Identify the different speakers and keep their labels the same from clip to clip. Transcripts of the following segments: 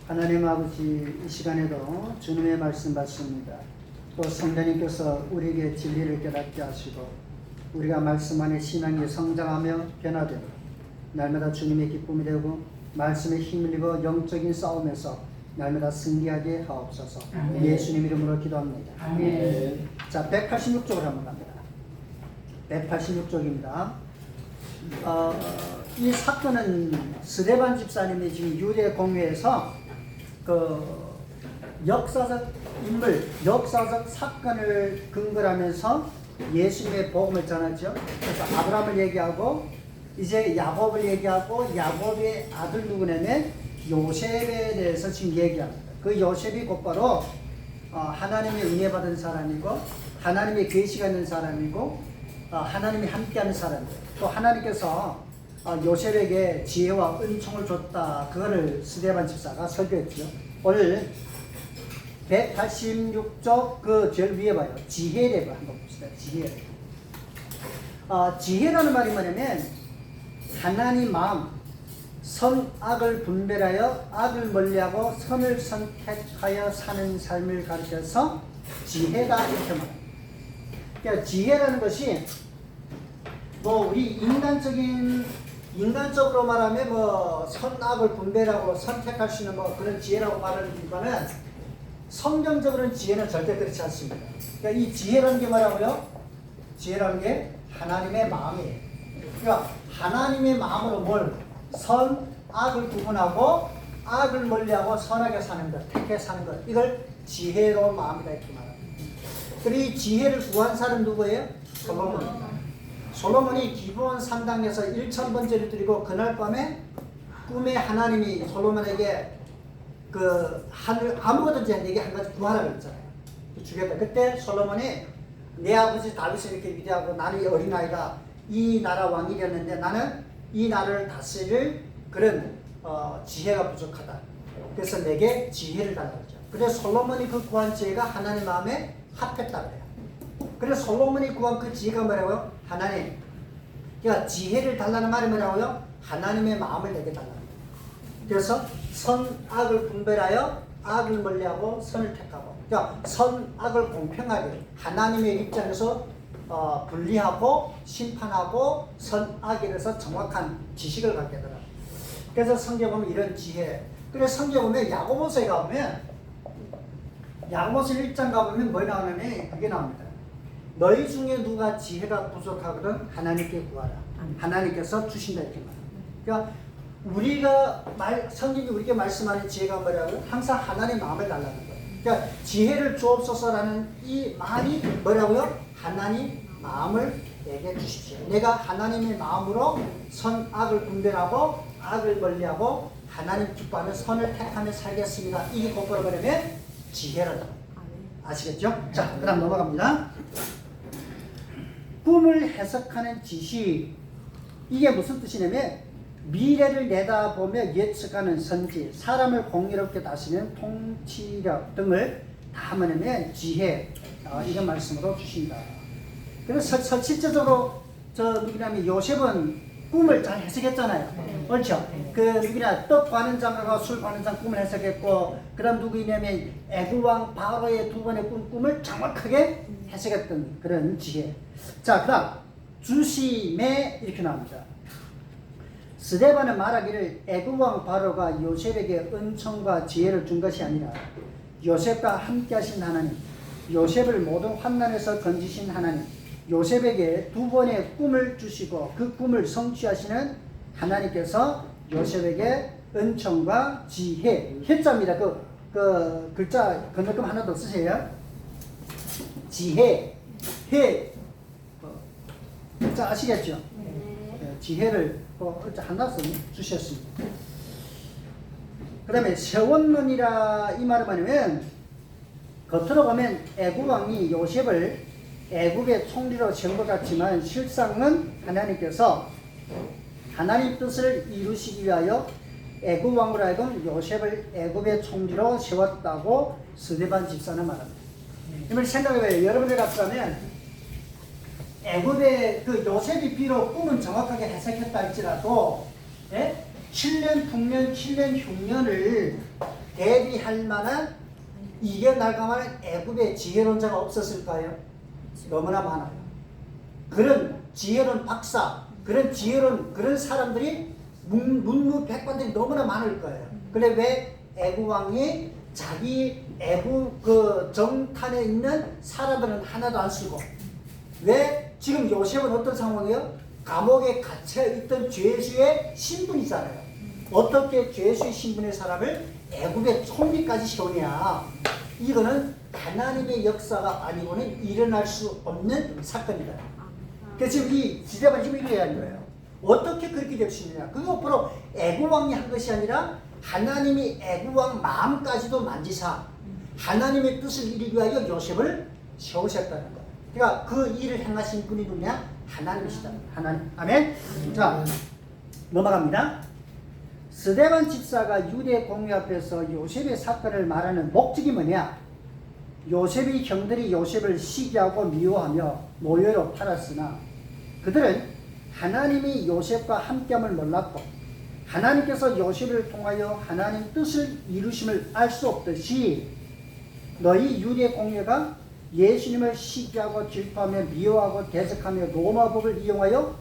Speaker 1: 하나님 아버지, 이 시간에도 주님의 말씀 받습니다. 또 성령님께서 우리에게 진리를 깨닫게 하시고 우리가 말씀 안에 신앙이 성장하며 변화되고 날마다 주님의 기쁨이 되고 말씀에 힘을 입어 영적인 싸움에서 날마다 승리하게 하옵소서. 예수님 이름으로 기도합니다.
Speaker 2: 아멘.
Speaker 1: 자, 186쪽으로 한번 갑니다. 186쪽입니다. 이 사건은 스데반 집사님이 지금 유대 공회에서 그 역사적 인물, 역사적 사건을 근거로 하면서 예수님의 복음을 전하죠. 그래서 아브라함을 얘기하고 이제 야곱을 얘기하고 야곱의 아들 누구냐면 요셉에 대해서 지금 얘기합니다. 그 요셉이 곧바로 하나님의 은혜 받은 사람이고 하나님의 계시가 있는 사람이고 하나님이 함께하는 사람이에요. 또 하나님께서 요셉에게 지혜와 은총을 줬다. 그거를 스데반 집사가 설교했죠. 오늘 186쪽 그 제일 위에 봐요. 지혜를 한번 봅시다. 지혜. 지혜라는 말이 뭐냐면 하나님 마음, 선악을 분별하여 악을 멀리하고 선을 선택하여 사는 삶을 가르쳐서 지혜다 이렇게 말합니다. 그러니까 지혜라는 것이 뭐 우리 인간적으로 말하면 뭐 선악을 분별하고 선택할 수 있는 뭐 그런 지혜라고 말하는 성경적으로는 지혜는 절대 그렇지 않습니다. 그러니까 이 지혜라는 게 뭐라고요? 지혜라는 게 하나님의 마음이에요. 그러니까 하나님의 마음으로 뭘 선악을 구분하고 악을 멀리하고 선하게 사는 것, 택해 사는 것, 이걸 지혜로운 마음이다 이렇게 말합니다. 그리고 이 지혜를 구한 사람 누구예요? 솔로몬입니다. 솔로몬이 기브온 산당에서 1000번째를 드리고 그날 밤에 꿈에 하나님이 솔로몬에게 그 하늘 아무것도 내게 한 가지 구하라 그랬잖아요. 주겠다. 그때 솔로몬이 내 아버지 다윗이 이렇게 위대하고 나는 어린아이가 이 나라 왕이 되었는데 나는 이 나라를 다스릴 그런 지혜가 부족하다. 그래서 내게 지혜를 달라고 그러죠. 그래서 솔로몬이 그 구한 지혜가 하나님 마음에 합했다 그래요. 그래서 솔로몬이 구한 그 지혜가 뭐라고요? 하나님. 그러니까 지혜를 달라는 말이 뭐라고요? 하나님의 마음을 내게 달라는 거예요. 그래서 선악을 분별하여 악을 멀리하고 선을 택하고, 그러니까 선악을 공평하게 하나님의 입장에서 분리하고 심판하고 선악에 대해서 정확한 지식을 갖게 되더라. 그래서 성경 보면 이런 지혜. 그래서 성경 보면 야고보서에 가보면 야고보서 1장 가보면 뭐 나오냐면 그게 나옵니다. 너희 중에 누가 지혜가 부족하거든 하나님께 구하라. 하나님께서 주신다 이렇게 말합니다. 그러니까 성경이 우리에게 말씀하는 지혜가 뭐라고요? 항상 하나님의 마음을 달라는 거예요. 그러니까 지혜를 주옵소서라는 이 말이 뭐라고요? 하나님 마음을 내게 주십시오. 내가 하나님의 마음으로 선악을 분별하고 악을 멀리하고 하나님 기뻐하는 선을 택하며 살겠습니다. 이게 곧바로 뭐냐면 지혜라다. 아시겠죠? 자, 그 다음 넘어갑니다. 꿈을 해석하는 지식. 이게 무슨 뜻이냐면 미래를 내다보며 예측하는 선지, 사람을 공의롭게 다스리는 통치력 등을 다 뭐냐면 지혜, 이런 말씀으로 주신다. 그래서 실제적으로 누구냐면 요셉은 꿈을 잘 해석했잖아요. 그렇죠? 떡 관은 장과 술 관은 장 꿈을 해석했고, 그 다음 누구냐면 애굽왕 바로의 두 번의 꿈을 정확하게 해석했던 그런 지혜. 자, 그 다음 주심에 이렇게 나옵니다. 스데반은 말하기를 애굽왕 바로가 요셉에게 은총과 지혜를 준 것이 아니라 요셉과 함께 하신 하나님, 요셉을 모든 환난에서 건지신 하나님, 요셉에게 두 번의 꿈을 주시고 그 꿈을 성취하시는 하나님께서 요셉에게 은총과 지혜, 해자입니다. 그 글자 건너금 하나 더 쓰세요. 지혜, 해, 자 아시겠죠? 지혜를 하나 주셨습니다. 그 다음에 세원론이라 이 말은 뭐냐면 겉으로 보면 애굽 왕이 요셉을 애굽의 총리로 세운 것 같지만 실상은 하나님께서 하나님 뜻을 이루시기 위하여 애굽 왕으로 하여금 요셉을 애굽의 총리로 세웠다고 스데반 집사는 말합니다. 이걸 생각해봐요. 여러분들 같으면 애굽의 그 요셉이 비록 꿈은 정확하게 해석했다 할지라도 7년 풍년 7년 흉년을 이겨낼 만한 애굽의 지혜론자가 없었을까요? 너무나 많아요. 그런 지혜론 박사, 그런 지혜론 그런 사람들이 문무백관들이 너무나 많을 거예요. 근데 왜 애굽 왕이 자기 애굽 그 정탄에 있는 사람들은 하나도 안 쓰고, 왜 지금 요셉은 어떤 상황이에요? 감옥에 갇혀 있던 죄수의 신분이잖아요. 어떻게 죄수의 신분의 사람을 애굽의 총리까지 세우냐? 이거는 하나님의 역사가 아니고는 일어날 수 없는 사건이다. 그래서 지금 이 지대만 지금 이래야 하는 거예요. 어떻게 그렇게 될 수 있느냐? 그거 바로 애굽 왕이 한 것이 아니라 하나님이 애굽 왕 마음까지도 만지사 하나님의 뜻을 이루기 위하여 요셉을 세우셨다는 거예요. 그러니까 그 일을 행하신 분이 누구냐? 하나님이시다. 하나님. 아멘. 자, 넘어갑니다. 스데반 집사가 유대 공회 앞에서 요셉의 사건을 말하는 목적이 뭐냐? 요셉의 형들이 요셉을 시기하고 미워하며 노예로 팔았으나 그들은 하나님이 요셉과 함께함을 몰랐고 하나님께서 요셉을 통하여 하나님 뜻을 이루심을 알 수 없듯이 너희 유대 공회가 예수님을 시기하고 질투하며 미워하고 대적하며 로마법을 이용하여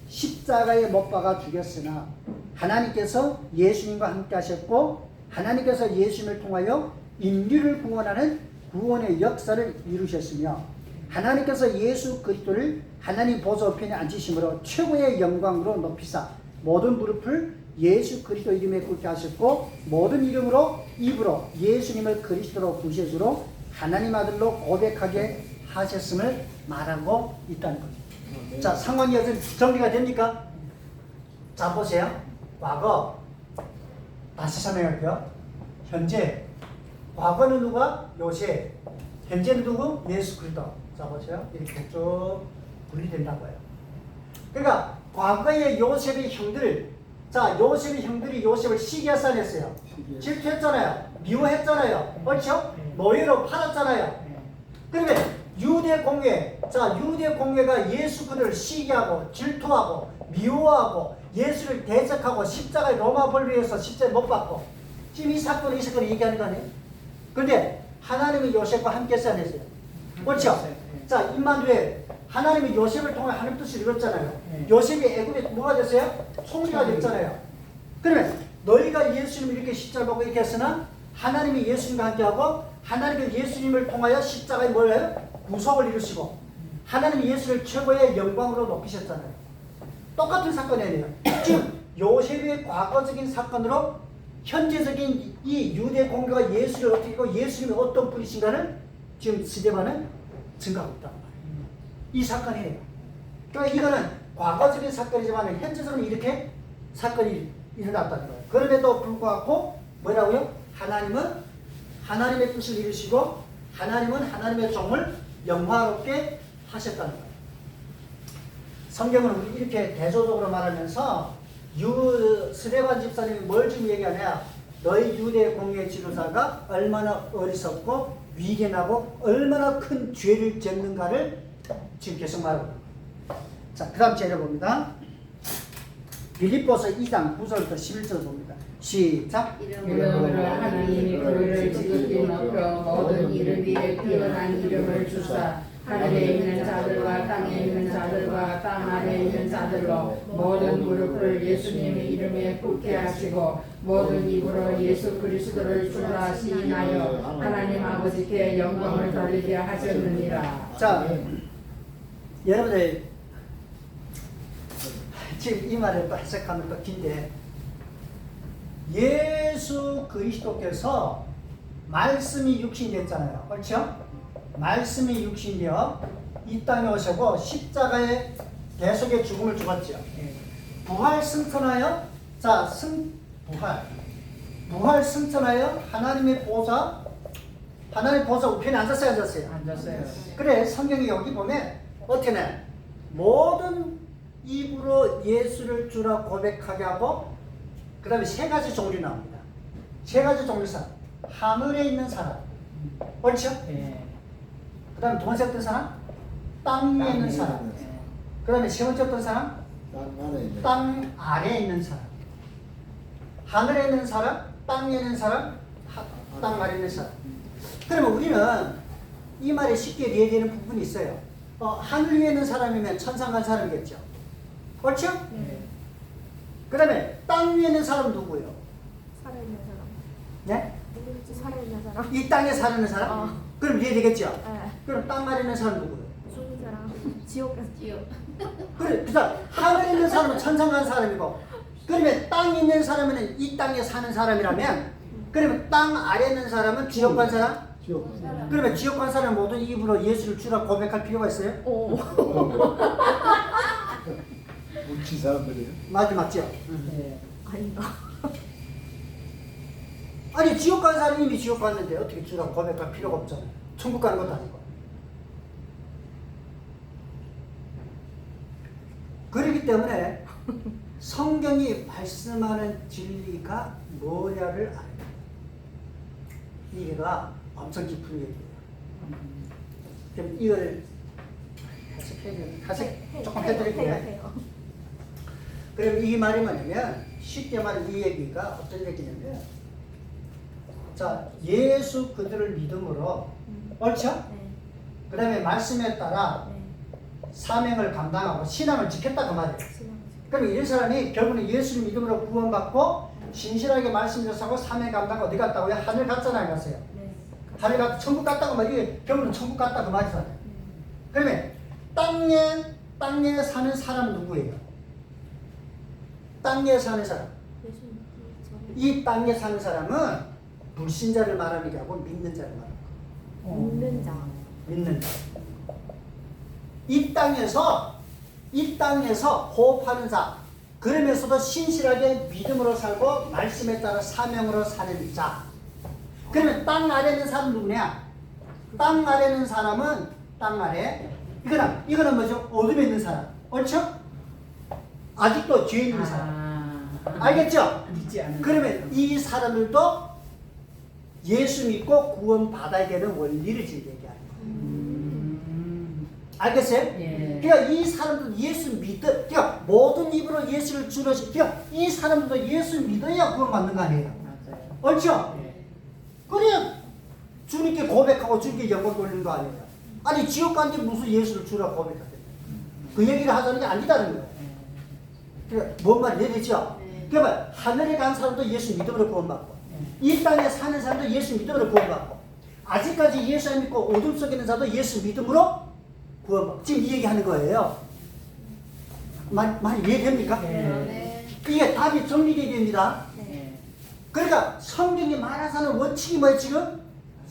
Speaker 1: 십자가에 못 박아 죽였으나 하나님께서 예수님과 함께 하셨고 하나님께서 예수님을 통하여 인류를 구원하는 구원의 역사를 이루셨으며 하나님께서 예수 그리스도를 하나님 보좌 우편에 앉히심으로 최고의 영광으로 높이사 모든 무릎을 예수 그리스도 이름에 꿇게 하셨고 모든 이름으로 입으로 예수님을 그리스도로 구세주로 하나님 아들로 고백하게 하셨음을 말하고 있다는 거죠. 자, 상황이 어떤 정리가 됩니까? 자, 보세요. 과거 다시 설명할게요. 현재 과거는 누가? 요셉. 현재는 누구? 예수 그리스도. 자, 보세요. 이렇게 쭉 분리된다고요. 그러니까 과거의 요셉의 형들, 자, 요셉의 형들이 요셉을 시기해서 안 했어요. 질투했잖아요. 미워했잖아요. 그렇죠? 노예로 팔았잖아요. 그러면 유대 공회, 자, 유대 공회가 예수 그리스도를 시기하고 질투하고 미워하고 예수를 대적하고 십자가에 로마 벌비에서 십자가에 못 박고 지금 이 사건을 얘기하는 거 아니에요? 그런데 하나님이 요셉과 함께 했어야 했어요. 그렇죠? 자, 임마누엘 하나님이 요셉을 통해 하나님 뜻을 이뤘잖아요. 요셉이 애굽에 뭐가 됐어요? 총리가 됐잖아요. 그러면 너희가 예수님을 이렇게 십자가 받고 이렇게 했으나 하나님이 예수님과 함께하고 하나님이 예수님을 통하여 십자가에 뭘 해요? 구속을 이루시고 하나님이 예수를 최고의 영광으로 높이셨잖아요. 똑같은 사건이 아니에요. 지금 요셉의 과거적인 사건으로 현재적인 이 유대 공교가 예수를 어떻게 하고 예수님이 어떤 분이신가를 지금 스데반은 증거하고 있단 말이에요. 이 사건이에요. 그러니까 이거는 과거적인 사건이지만 현재적으로 이렇게 사건이 일어났다는 거예요. 그럼에도 불구하고 뭐라고요? 하나님은 하나님의 뜻을 이루시고 하나님은 하나님의 종을 영화롭게 하셨다는 거예요. 성경은 이렇게 대조적으로 말하면서 스데반 집사님이 뭘 지금 얘기하냐? 너희 유대 공회 지도자가 얼마나 어리석고 위대하고 얼마나 큰 죄를 짓는가를 지금 계속 말하고 있습니다. 자, 그 다음 제를 봅니다. 빌립보서 2장 9절부터 11절 봅니다. 시작.
Speaker 2: 이름으로 하나님이 그를 지극히 높여 모든 이름 위에 뛰어난 이름을 주사 하늘에 있는 자들과 땅에 있는 자들과 땅 아래에 있는 자들로 모든 무릎을 예수님의 이름에 꿇게 하시고 모든 입으로 예수 그리스도를 주라 시인하여 하나님 아버지께 영광을 돌리게 하셨느니라.
Speaker 1: 자, 여러분들 지금 이 말을 또 해석하면 또 긴데 예수 그리스도께서 말씀이 육신이 됐잖아요. 그렇죠? 말씀이 육신이여 이 땅에 오시고 십자가에 대속의 죽음을 죽었죠. 부활 승천하여 부활 승천하여 하나님의 보좌 우편에 앉았어요, 앉았어요?
Speaker 2: 앉았어요.
Speaker 1: 그래, 성경이 여기 보면 어떻게 해? 모든 입으로 예수를 주라 고백하게 하고 그 다음에 세 가지 종류 나옵니다. 세 가지 종류 사람. 하늘에 있는 사람. 그렇죠? 그 다음에 두 번째 어떤 사람? 땅 위에 있는 사람. 그 다음에 세 번째 어떤 사람? 땅 아래에 있는 사람. 하늘에 있는 사람, 땅 위에 있는 사람, 땅 아래 있는 사람. 그러면 우리는 이 말에 쉽게 이해되는 부분이 있어요. 하늘 위에 있는 사람이면 천상 간 사람이겠죠. 그렇죠?
Speaker 2: 네.
Speaker 1: 그 다음에 땅 위에 있는 사람 누구예요?
Speaker 3: 살아있는 사람.
Speaker 1: 네?
Speaker 3: 누구지? 살아있는 사람.
Speaker 1: 이 땅에 사는 사람?
Speaker 3: 어.
Speaker 1: 그럼 이해되겠죠?
Speaker 3: 네.
Speaker 1: 그럼 땅 아래 있는 사람 누구예요?
Speaker 3: 죽은 사람. 지옥에서.
Speaker 1: 그래, 그래서 하늘에 있는 사람은 천상 간 사람이고, 그러면 땅에 있는 사람은 이 땅에 사는 사람이라면, 그러면 땅 아래 있는 사람은 지옥 간 사람?
Speaker 4: 지옥.
Speaker 1: 그러면 지옥 간 사람 모든 입으로 예수를 주라 고백할 필요가 있어요?
Speaker 3: 오.
Speaker 4: 묻힌 사람들이에요.
Speaker 1: 맞죠?
Speaker 2: 네.
Speaker 3: 아닌가?
Speaker 1: 아니 지옥 간 사람이 이미 지옥 갔는데 어떻게 주라 고백할 필요가 없잖아요. 천국 가는 것도 아니고. 그렇기 때문에 성경이 말씀하는 진리가 뭐냐를 알아야 돼요. 이게가 엄청 깊은 얘기예요. 그럼 이걸 해석 조금 해드릴게요.
Speaker 3: 해요.
Speaker 1: 그럼 이 말이 뭐냐면 쉽게 말하면 이 얘기가 어떤 얘기냐면, 자 예수 그들을 믿음으로 옳죠?
Speaker 3: 네.
Speaker 1: 그 다음에 말씀에 따라
Speaker 3: 네.
Speaker 1: 사명을 감당하고 신앙을 지켰다 그 말이에요.
Speaker 3: 신앙을
Speaker 1: 그럼 이런 사람이 결국은 예수 믿음으로 구원받고 신실하게 말씀 전하고 사명 감당하고 어디 갔다고요? 하늘 갔잖아요, 갔어요.
Speaker 3: 네.
Speaker 1: 하늘 갔 천국 갔다고 말이에요. 결국은 천국 갔다 그 말이잖아요. 그러면 땅에 사는 사람 누구예요? 땅에 사는 사람.
Speaker 3: 예수님.
Speaker 1: 이 땅에 사는 사람은 불신자를 말하는 게 아니고 믿는 자를 말하는 거예요.
Speaker 3: 믿는 자.
Speaker 1: 믿는 자. 이 땅에서 호흡하는 자. 그러면서도 신실하게 믿음으로 살고 말씀에 따라 사명으로 사는 자. 그러면 땅 아래 있는 사람 누구냐? 땅 아래 있는 사람은 땅 아래. 이거는 뭐죠? 어둠에 있는 사람. 옳죠? 아직도 죄 있는 사람. 알겠죠?
Speaker 2: 믿지 않는.
Speaker 1: 그러면 이 사람들도 예수 믿고 구원 받아야 되는 원리를 지금 얘기하는 거예요. 알겠어요?
Speaker 2: 예.
Speaker 1: 그러니까 이 사람들 예수 믿어, 그러니까 모든 입으로 예수를 주로, 그러니까 이 사람들도 예수 믿어야 구원 받는 거 아니에요?
Speaker 2: 맞아요.
Speaker 1: 옳죠?
Speaker 2: 예.
Speaker 1: 그래야 주님께 고백하고 주님께 영광 돌리는 거 아니에요? 아니 지옥 간데 무슨 예수를 주라 고백하대? 그 얘기를 하자는 게 아니다는 거예요. 그러니까 뭔 말이 이해되죠?
Speaker 3: 네.
Speaker 1: 그러면 하늘에 간 사람도 예수 믿음으로 구원받고, 이 땅에 사는 사람도 예수 믿음으로 구원받고, 아직까지 예수 안 믿고 어둠 속에 있는 사람도 예수 믿음으로 구원받고. 지금 이 얘기하는 거예요. 많이 이해됩니까?
Speaker 2: 네.
Speaker 1: 이게 답이 정리되게 됩니다.
Speaker 2: 예.
Speaker 1: 그러니까 성경이 말하자는 원칙이 뭐예요 지금?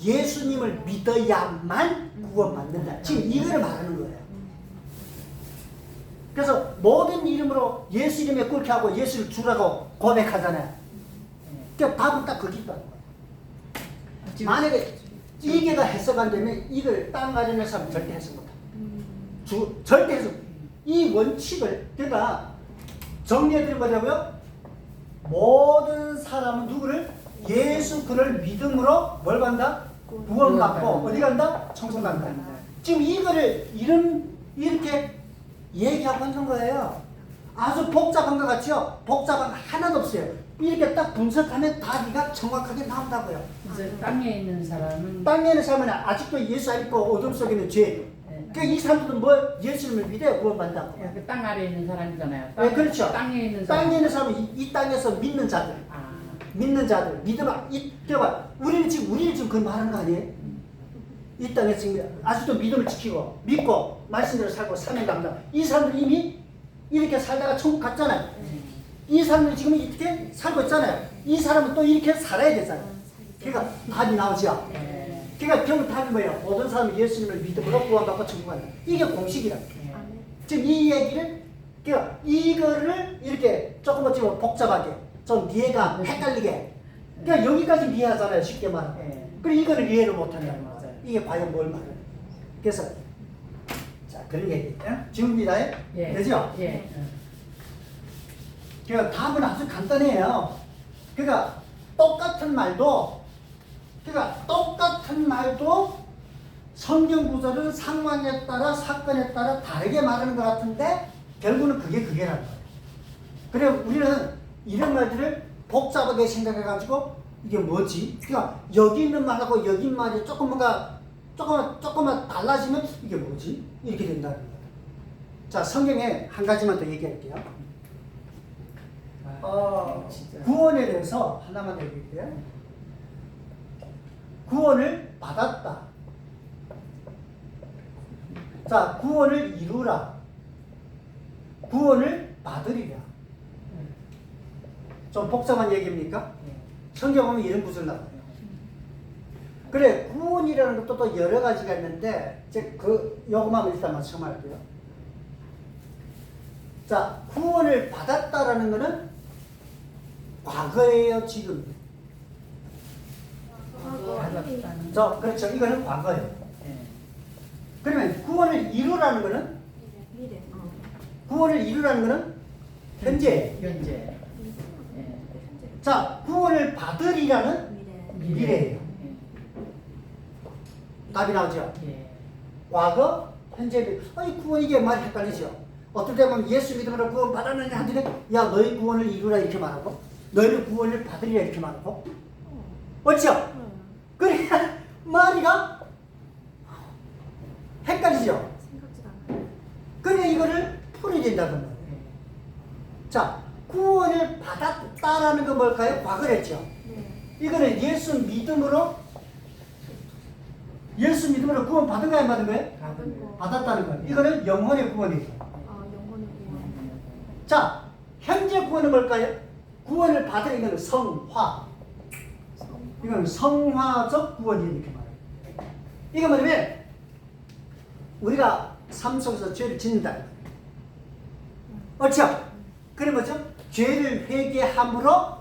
Speaker 1: 예수님을 믿어야만 구원받는다. 지금 이거를 말하는 거예요. 그래서 모든 이름으로 예수 이름에 꿇게 하고 예수를 주라고 고백하잖아요. 그러니까 답은 딱 거기 있다는 거예요. 만약에 이게가 해석 안 되면 이걸 땅 아래 있는 사람은 절대 해석 못합니다. 절대 해석. 이 원칙을 그러니까 정리해드린 거냐고요? 모든 사람은 누구를? 예수 그를 믿음으로 뭘 간다? 구원받고 어디 간다? 천국 간다. 지금 이거를 이렇게 얘기하고 있는 거예요. 아주 복잡한 것 같죠? 복잡한 거 하나도 없어요. 이렇게 딱 분석하면 답이가 정확하게 나온다고요.
Speaker 2: 이제 땅에 있는 사람은
Speaker 1: 땅에 있는 사람은 아직도 예수 안 믿고 어둠 속에 있는 죄. 그러니까 이 사람들은 뭐 예수님을 믿어야 구원받는다고.
Speaker 2: 그 땅 아래 있는 사람이잖아요.
Speaker 1: 네, 그렇죠.
Speaker 2: 땅에 있는 사람.
Speaker 1: 땅에 있는 사람은 이 땅에서 믿는 자들.
Speaker 2: 아.
Speaker 1: 믿는 자들, 믿어봐. 들어봐. 우리는 지금 그 말하는 거 아니에요? 이 땅에 지금 아직도 믿음을 지키고, 믿고, 말씀대로 살고, 사명 감당. 이 사람들 이미 이렇게 살다가 천국 갔잖아요. 이 사람들이 지금 이렇게 살고 있잖아요. 이 사람은 또 이렇게 살아야 되잖아요. 그러니까 답이 나오죠.
Speaker 2: 예.
Speaker 1: 그러니까 결국 답이 뭐예요? 모든 사람이 예수님을 믿음으로 구원받고 천국 간다. 이게 공식이라.
Speaker 2: 예.
Speaker 1: 지금 이 얘기를, 그러니까 이거를 이렇게 조금 어찌 보면 복잡하게, 좀 이해가 헷갈리게. 그러니까 여기까지 이해하잖아요, 쉽게 말하면.
Speaker 2: 예.
Speaker 1: 그리고 이거를 이해를 못하냐.
Speaker 2: 맞아요.
Speaker 1: 이게 과연 뭘 말해? 그래서, 자, 그런 얘기. 지금입니다.
Speaker 2: 예.
Speaker 1: 되죠?
Speaker 2: 예.
Speaker 1: 그러니까 답은 아주 간단해요. 그러니까 똑같은 말도 성경 구절은 상황에 따라 사건에 따라 다르게 말하는 것 같은데 결국은 그게라는 거예요. 그래서 우리는 이런 말들을 복잡하게 생각해가지고 이게 뭐지? 그러니까 여기 있는 말하고 여기 있는 말이 조금 뭔가 조금만 달라지면 이게 뭐지? 이렇게 된다는 거예요. 자, 성경에 한 가지만 더 얘기할게요. 구원에 대해서 하나만 얘기할게요. 구원을 받았다. 자, 구원을 이루라. 구원을 받으리라. 좀 복잡한 얘기입니까? 성경 보면 이런 구절 나와요. 그래, 구원이라는 것도 또 여러 가지가 있는데, 이제 요것만 일단 말씀할게요. 자, 구원을 받았다라는 것은 과거예요, 지금? 그렇죠. 이거는 과거예요. 그러면 구원을 이루라는 것은?
Speaker 3: 미래.
Speaker 1: 구원을 이루라는 것은? 현재.
Speaker 2: 현재.
Speaker 1: 자, 구원을 받으리라는?
Speaker 3: 미래.
Speaker 1: 미래예요. 답이 나오죠? 과거, 현재, 미래. 아니, 구원 이게 말이 헷갈리죠? 어떨 때 보면 예수 믿음으로 구원 받았느냐 하더니 야, 너희 구원을 이루라 이렇게 말하고 너희는 구원을 받으리라 이렇게 말하고 맞죠? 그러니까 말이가 헷갈리죠?
Speaker 3: 생각지도 않아요.
Speaker 1: 그러니까 이거를 풀어야 된다는 말이에요. 자, 구원을 받았다라는 건 뭘까요? 과거랬죠?
Speaker 3: 네.
Speaker 1: 이거는 예수 믿음으로 구원 받은 거야, 안 받은 거예요?
Speaker 3: 받은 거.
Speaker 1: 받았다는 거예요. 이거는 영혼의 구원이죠.
Speaker 3: 영혼의 구원.
Speaker 1: 자, 현재 구원은 뭘까요? 구원을 받은 이거는 성화. 이건 성화적 구원이 이렇게 말해요. 이거 뭐냐면 우리가 삶 속에서 죄를 짓는다. 그렇죠? 그래 뭐죠? 죄를 회개함으로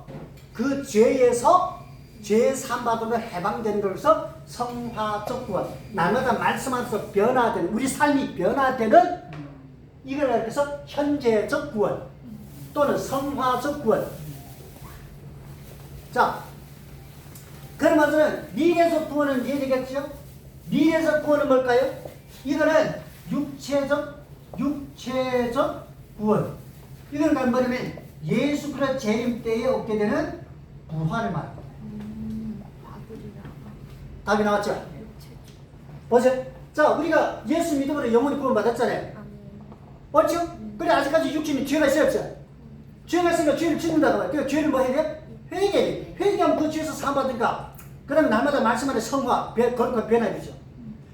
Speaker 1: 그 죄에서 죄 사함받으로 해방되는 것으로서 성화적 구원. 날마다 말씀하면서 변화되는 우리 삶이 변화되는 이걸 그래서 현재적 구원 또는 성화적 구원. 자, 그러면은 미래적 구원은 이해되겠죠? 미래적 구원은 뭘까요? 이거는 육체적 구원. 이건 뭐냐면 예수 그리스도 재림 때에 얻게 되는 부활을 말합니다.
Speaker 3: 받으리라.
Speaker 1: 답이 나왔죠?
Speaker 3: 육체.
Speaker 1: 보세요. 자, 우리가 예수 믿음으로 영원히 구원 받았잖아요.
Speaker 3: 아멘.
Speaker 1: 맞죠? 그래, 아직까지 육체는 죄가 있어요, 없어요? 죄가 있으니까 죄를 짓는다고 해요. 그 죄를 뭐 해야 돼? 회개해야 돼. 회개하면 그 죄에서 사함받으니까. 그럼 날마다 말씀하는 성화, 거룩한 변화되죠.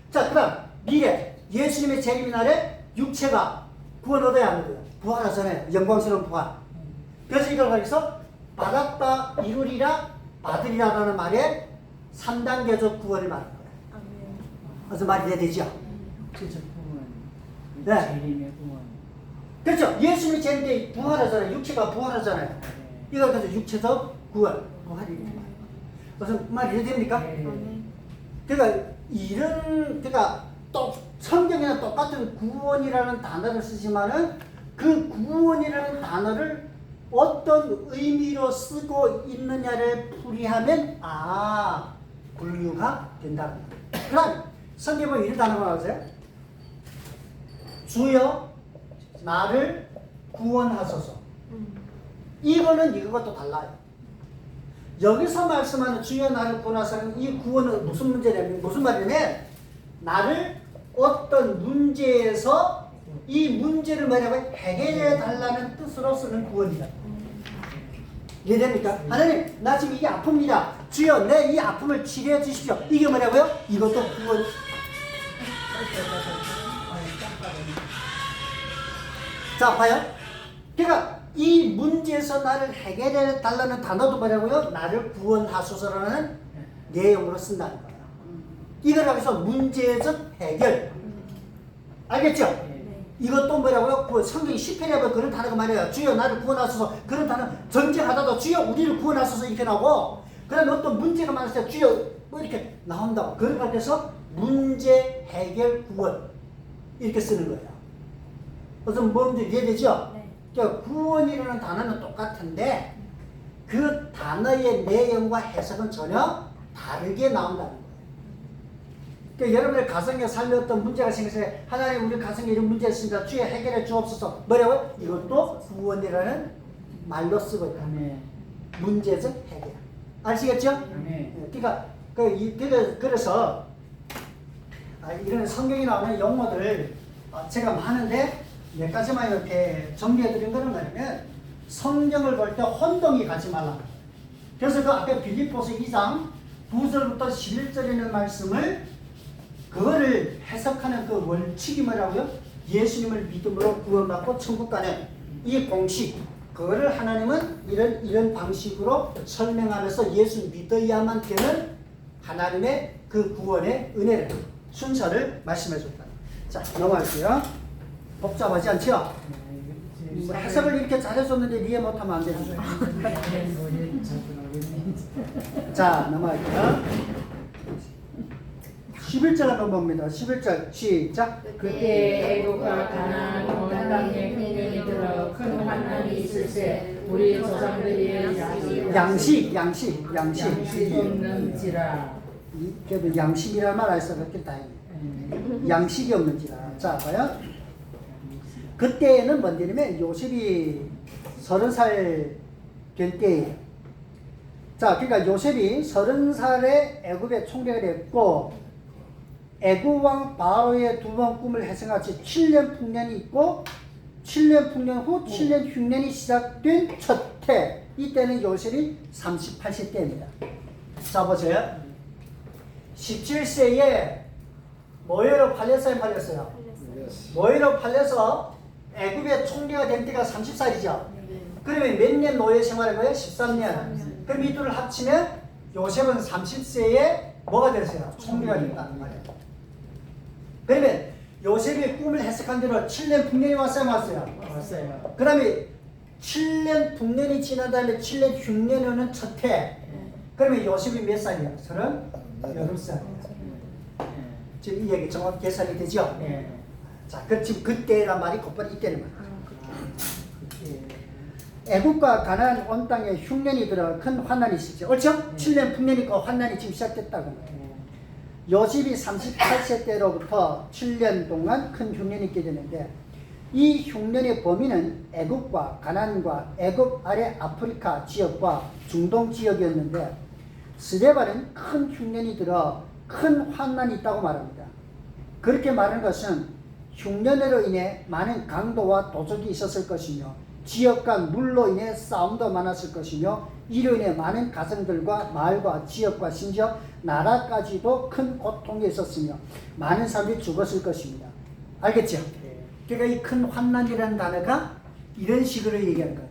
Speaker 1: 자, 그 다음 미래. 예수님의 재림 날에 육체가 구원 얻어야 하는 거예요. 부활하잖아요. 영광스러운 부활. 그래서 이걸 가지고서 받았다, 이루리라, 받으리라라는 말에 3단계적 구원을 말하는 거예요.
Speaker 3: 아멘.
Speaker 1: 그래서 말이 되죠?
Speaker 2: 육체적 구원.
Speaker 1: 네.
Speaker 2: 재림의 구원.
Speaker 1: 그렇죠. 예수님이 재림 때 부활하잖아요. 육체가 부활하잖아요. 이걸 가지고 육체적 구원, 부활이 이렇게 말해요. 그래서 말이 이해됩니까?
Speaker 3: 아멘.
Speaker 1: 그러니까 또 성경에는 똑같은 구원이라는 단어를 쓰지만은 그 구원이라는 단어를 어떤 의미로 쓰고 있느냐를 풀이하면 분류가 된다는 거예요. 그럼 성경에 보면 이런 단어가 나오세요. 주여 나를 구원하소서. 이거는 이거가 또 달라요. 여기서 말씀하는 주여 나를 구원하소서는 이 구원은 무슨 문제냐면 무슨 말이냐면 나를 어떤 문제에서 이 문제를 뭐냐면 해결해 달라는 뜻으로 쓰는 구원이다. 이해됩니까? 하나님 나 지금 이게 아픕니다. 주여 내 이 아픔을 치료해 주십시오. 이게 뭐냐고요? 이것도 구원. 자 봐요. 그러니까 이 문제에서 나를 해결해 달라는 단어도 뭐냐고요? 나를 구원하소서라는 내용으로 쓴다는 거예요. 이걸 하면서 문제적 해결. 알겠죠?
Speaker 3: 네.
Speaker 1: 이것도 뭐라고요? 그 성경 10편에 보면 그런 단어가 말이에요. 주여 나를 구원하소서. 그런 단어 전쟁하다도 주여 우리를 구원하소서 이렇게 나오고 그다음에 어떤 문제가 많았을 때 주여 뭐 이렇게 나온다고. 그걸 가져서 문제 해결 구원 이렇게 쓰는 거예요. 그래서 뭔지 이해되죠?
Speaker 3: 네.
Speaker 1: 그러니까 구원이라는 단어는 똑같은데 그 단어의 내용과 해석은 전혀 다르게 나온다는 거예요. 그러니까 여러분의 가정에 삶에 어떤 문제가 생겼을 때 하나님 우리 가정에 이런 문제가 있습니다. 주여 해결해 주옵소서. 뭐라고요? 이것도 구원이라는 말로 쓰고 있다.
Speaker 2: 아멘.
Speaker 1: 문제적 해결. 아시겠죠?
Speaker 2: 네.
Speaker 1: 그러니까 그래서 이런 성경에 나오는 용어들 제가 많은데 몇 가지만 이렇게 정리해 드린 거는 뭐냐면 성경을 볼 때 혼동이 가지 말라. 그래서 그 앞에 빌립보서 2장 9절부터 11절에 있는 말씀을 그거를 해석하는 그 원칙이 뭐라고요? 예수님을 믿음으로 구원받고 천국 가는 이 공식, 그거를 하나님은 이런 방식으로 설명하면서 예수 믿어야만 되는 하나님의 그 구원의 은혜를, 순서를 말씀해 줬다. 자, 넘어갈게요. 복잡하지 않죠? 뭐 해석을 이렇게 잘해줬는데 이해 못하면 안 되죠. 자, 넘어갈게요. 11절 한번 봅니다. 11절 시작.
Speaker 2: 그때 애국과 가나안 온 땅에 흉년이 들어 큰 환난이 있을세 우리 조상들이
Speaker 1: 양식이
Speaker 2: 없는지라.
Speaker 1: 그래도 양식이라는 말 알아서 그렇게 다행이에요. 양식이 없는지라. 자, 봐요. 그때는 뭔데냐면 요셉이 30살 될 때예요. 자, 그러니까 요셉이 30살에 애굽의 총리가 됐고 애굽 왕 바로의 두 번 꿈을 해석같이 7년 풍년이 있고 7년 풍년 후 7년 흉년이 시작된 첫 해, 이때는 요셉이 38세 때입니다. 자, 보세요. 17세에 모해로 팔렸어요? 모해로 팔려서 애굽의 총리가 된 때가 30살이죠. 그러면 몇 년 노예 생활한 거예요? 13년. 그럼 이 둘을 합치면 요셉은 30세에 뭐가 됐어요? 총리가 됐다는 말이에요. 그러면 요셉의 꿈을 해석한 대로 7년 풍년이 왔어요?
Speaker 2: 왔어요.
Speaker 1: 그 다음에 7년 풍년이 지난 다음에 7년 흉년이 오는 첫 해. 그러면 요셉이 몇 살이야? 38살이에요. 지금 이 얘기 정확히 계산이 되죠?
Speaker 2: 네.
Speaker 1: 자, 지금 그때란 말이 곧바로 이때는 말이에요. 애국과 가나안 온 땅에 흉년이 들어 큰 환난이 있었죠. 그렇죠? 7년 풍년이니까 환난이 지금 시작됐다고 말이에요. 요셉이 38세 때로부터 7년 동안 큰 흉년이 있게 되는데 이 흉년의 범위는 애국과 가나안과 애국 아래 아프리카 지역과 중동 지역이었는데 스데반은 큰 흉년이 들어 큰 환난이 있다고 말합니다. 그렇게 말하는 것은 흉년으로 인해 많은 강도와 도적이 있었을 것이며 지역 간 물로 인해 싸움도 많았을 것이며 이로 인해 많은 가정들과 마을과 지역과 심지어 나라까지도 큰 고통이 있었으며 많은 사람들이 죽었을 것입니다. 알겠죠? 그러니까 이 큰 환난이라는 단어가 이런 식으로 얘기하는 거예요.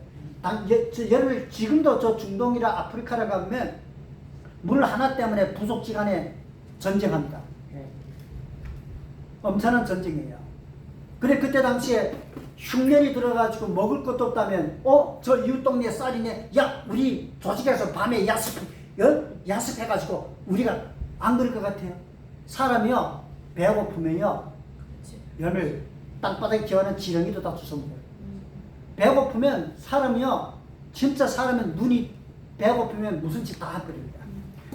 Speaker 1: 여러분 지금도 저 중동이나 아프리카라 가면 물 하나 때문에 부족지간에 전쟁합니다. 엄청난 전쟁이에요. 그래 그때 당시에 흉년이 들어가지고 먹을 것도 없다면 저 이웃 동네 쌀이네, 야 우리 조직에서 밤에 야습해가지고 우리가 안 그럴 것 같아요. 사람이요 배고프면요 열을 땅바닥에 기어는 지렁이도 다 주워먹어요. 배고프면 사람이요 진짜 사람은 눈이 배고프면 무슨 짓 다 해버립니다.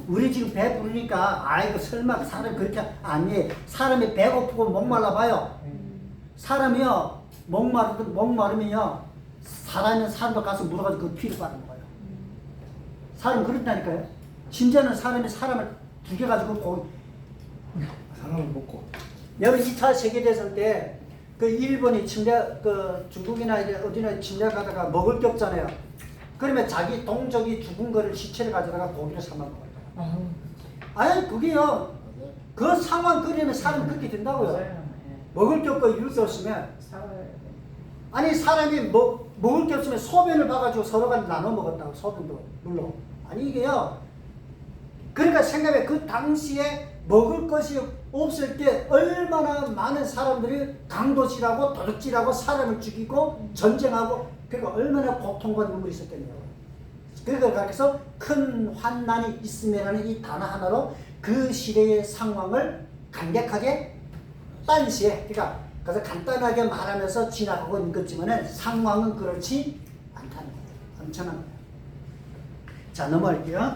Speaker 1: 우리 지금 배 부르니까 아이고 설마 사람 그렇게 아니에요. 사람이 배고프고 목말라 봐요. 사람이요 목마르면요 사람도 가서 물어가지고 그 피를 빨아먹어요. 사람 그렇다니까요. 심지어는 사람이 사람을 죽여가지고
Speaker 4: 사람을 먹고.
Speaker 1: 여러분 2차 세계대전 때 그 일본이 중국이나 어디나 침략하다가 먹을 게 없잖아요. 그러면 자기 동족이 죽은 거를 시체를 가져다가 고기를 삶아 먹어요. 아니 그게요 그 상황 끓이면 사람 그렇게 된다고요. 먹을 게 없고 이럴 수 없으면 아니 사람이 먹을 게 없으면 소변을 봐가지고 서로가 나눠 먹었다고. 소변도 물론 아니 이게요 그러니까 생각해 그 당시에 먹을 것이 없을 때 얼마나 많은 사람들이 강도질하고 도둑질하고 사람을 죽이고 전쟁하고 그러니까 얼마나 고통과 눈물이 있었겠냐고. 그래서 큰 환난이 있으면은 이 단어 하나로 그 시대의 상황을 간략하게 딴시에 그러니까 그래서 간단하게 말하면서 지나가고 있는 거지만은 상황은 그렇지 않다는 거예요. 엄청난 거예요. 자 넘어갈게요.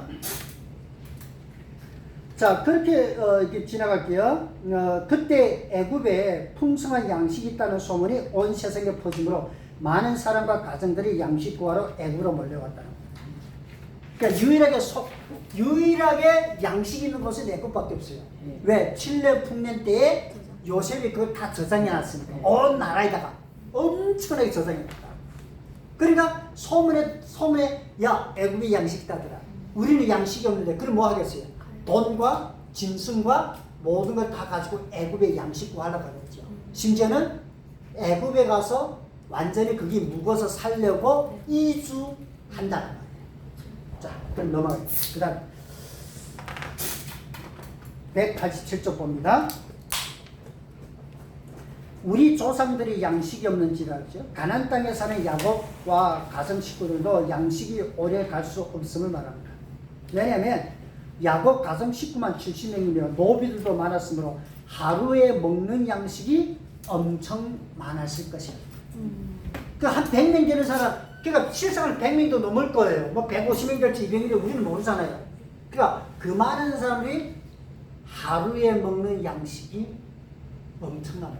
Speaker 1: 자 그렇게 이렇게 지나갈게요. 그때 애굽에 풍성한 양식이 있다는 소문이 온 세상에 퍼지므로 많은 사람과 가정들이 양식 구하러 애굽으로 몰려왔다는 거예요. 그러니까 유일하게 양식 있는 곳은 애굽밖에 없어요. 왜? 7년 풍년 때에 요셉이 그걸 다 저장해 놨습니다. 온 나라에다가 엄청나게 저장해 놨다. 그러니까 소문에 야 애굽이 양식 있다더라. 우리는 양식이 없는데 그럼 뭐 하겠어요? 돈과 짐승과 모든 걸 다 가지고 애굽에 양식 구하려고 하겠죠. 심지어는 애굽에 가서 완전히 그게 묵어서 살려고 이주한다는 말이에요. 자, 그럼 넘어가요. 그 다음 187쪽 봅니다. 우리 조상들이 양식이 없는지라죠. 가나안 땅에 사는 야곱과 가정 식구들도 양식이 오래 갈 수 없음을 말합니다. 왜냐하면 야곱 가정 식구만 70명이며 노비들도 많았으므로 하루에 먹는 양식이 엄청 많았을 것이다. 한 100명 되는 사람, 그러니까 실상은 100명도 넘을 거예요. 뭐 150명 될지 200명 될지 우리는 모르잖아요. 그러니까 그 많은 사람들이 하루에 먹는 양식이 엄청나요.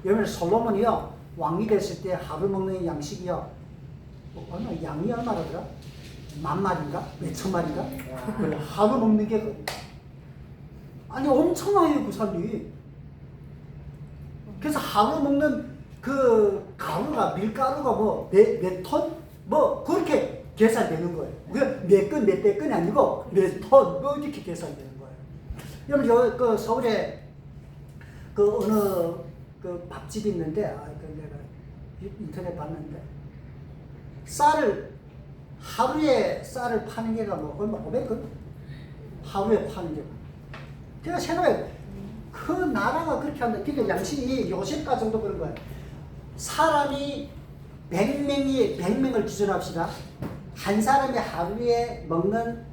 Speaker 1: 여러분 솔로몬이요 왕이 됐을 때 하루 먹는 양식이요 양이 얼마라더라? 10,000마리인가? 몇천 마리인가? 하루 먹는 게 아니 엄청나요 그 사람이. 그래서 하루 먹는 그 가루가 밀가루가 뭐 몇 톤? 뭐 그렇게 계산되는 거예요. 몇 건 몇 대 건이 아니고 몇 톤 뭐 이렇게 계산되는 거예요. 여러분 그 서울에 그 어느 그 밥집이 있는데 그 내가 인터넷 봤는데 하루에 쌀을 파는 게가 뭐 얼마 500건? 하루에 파는 게가. 제가 생각해 그 나라가 그렇게 한다. 그러니까 양식이 요셉 가정도 그런 거예요. 사람이 100명을 기준으로 합시다. 한 사람이 하루에 먹는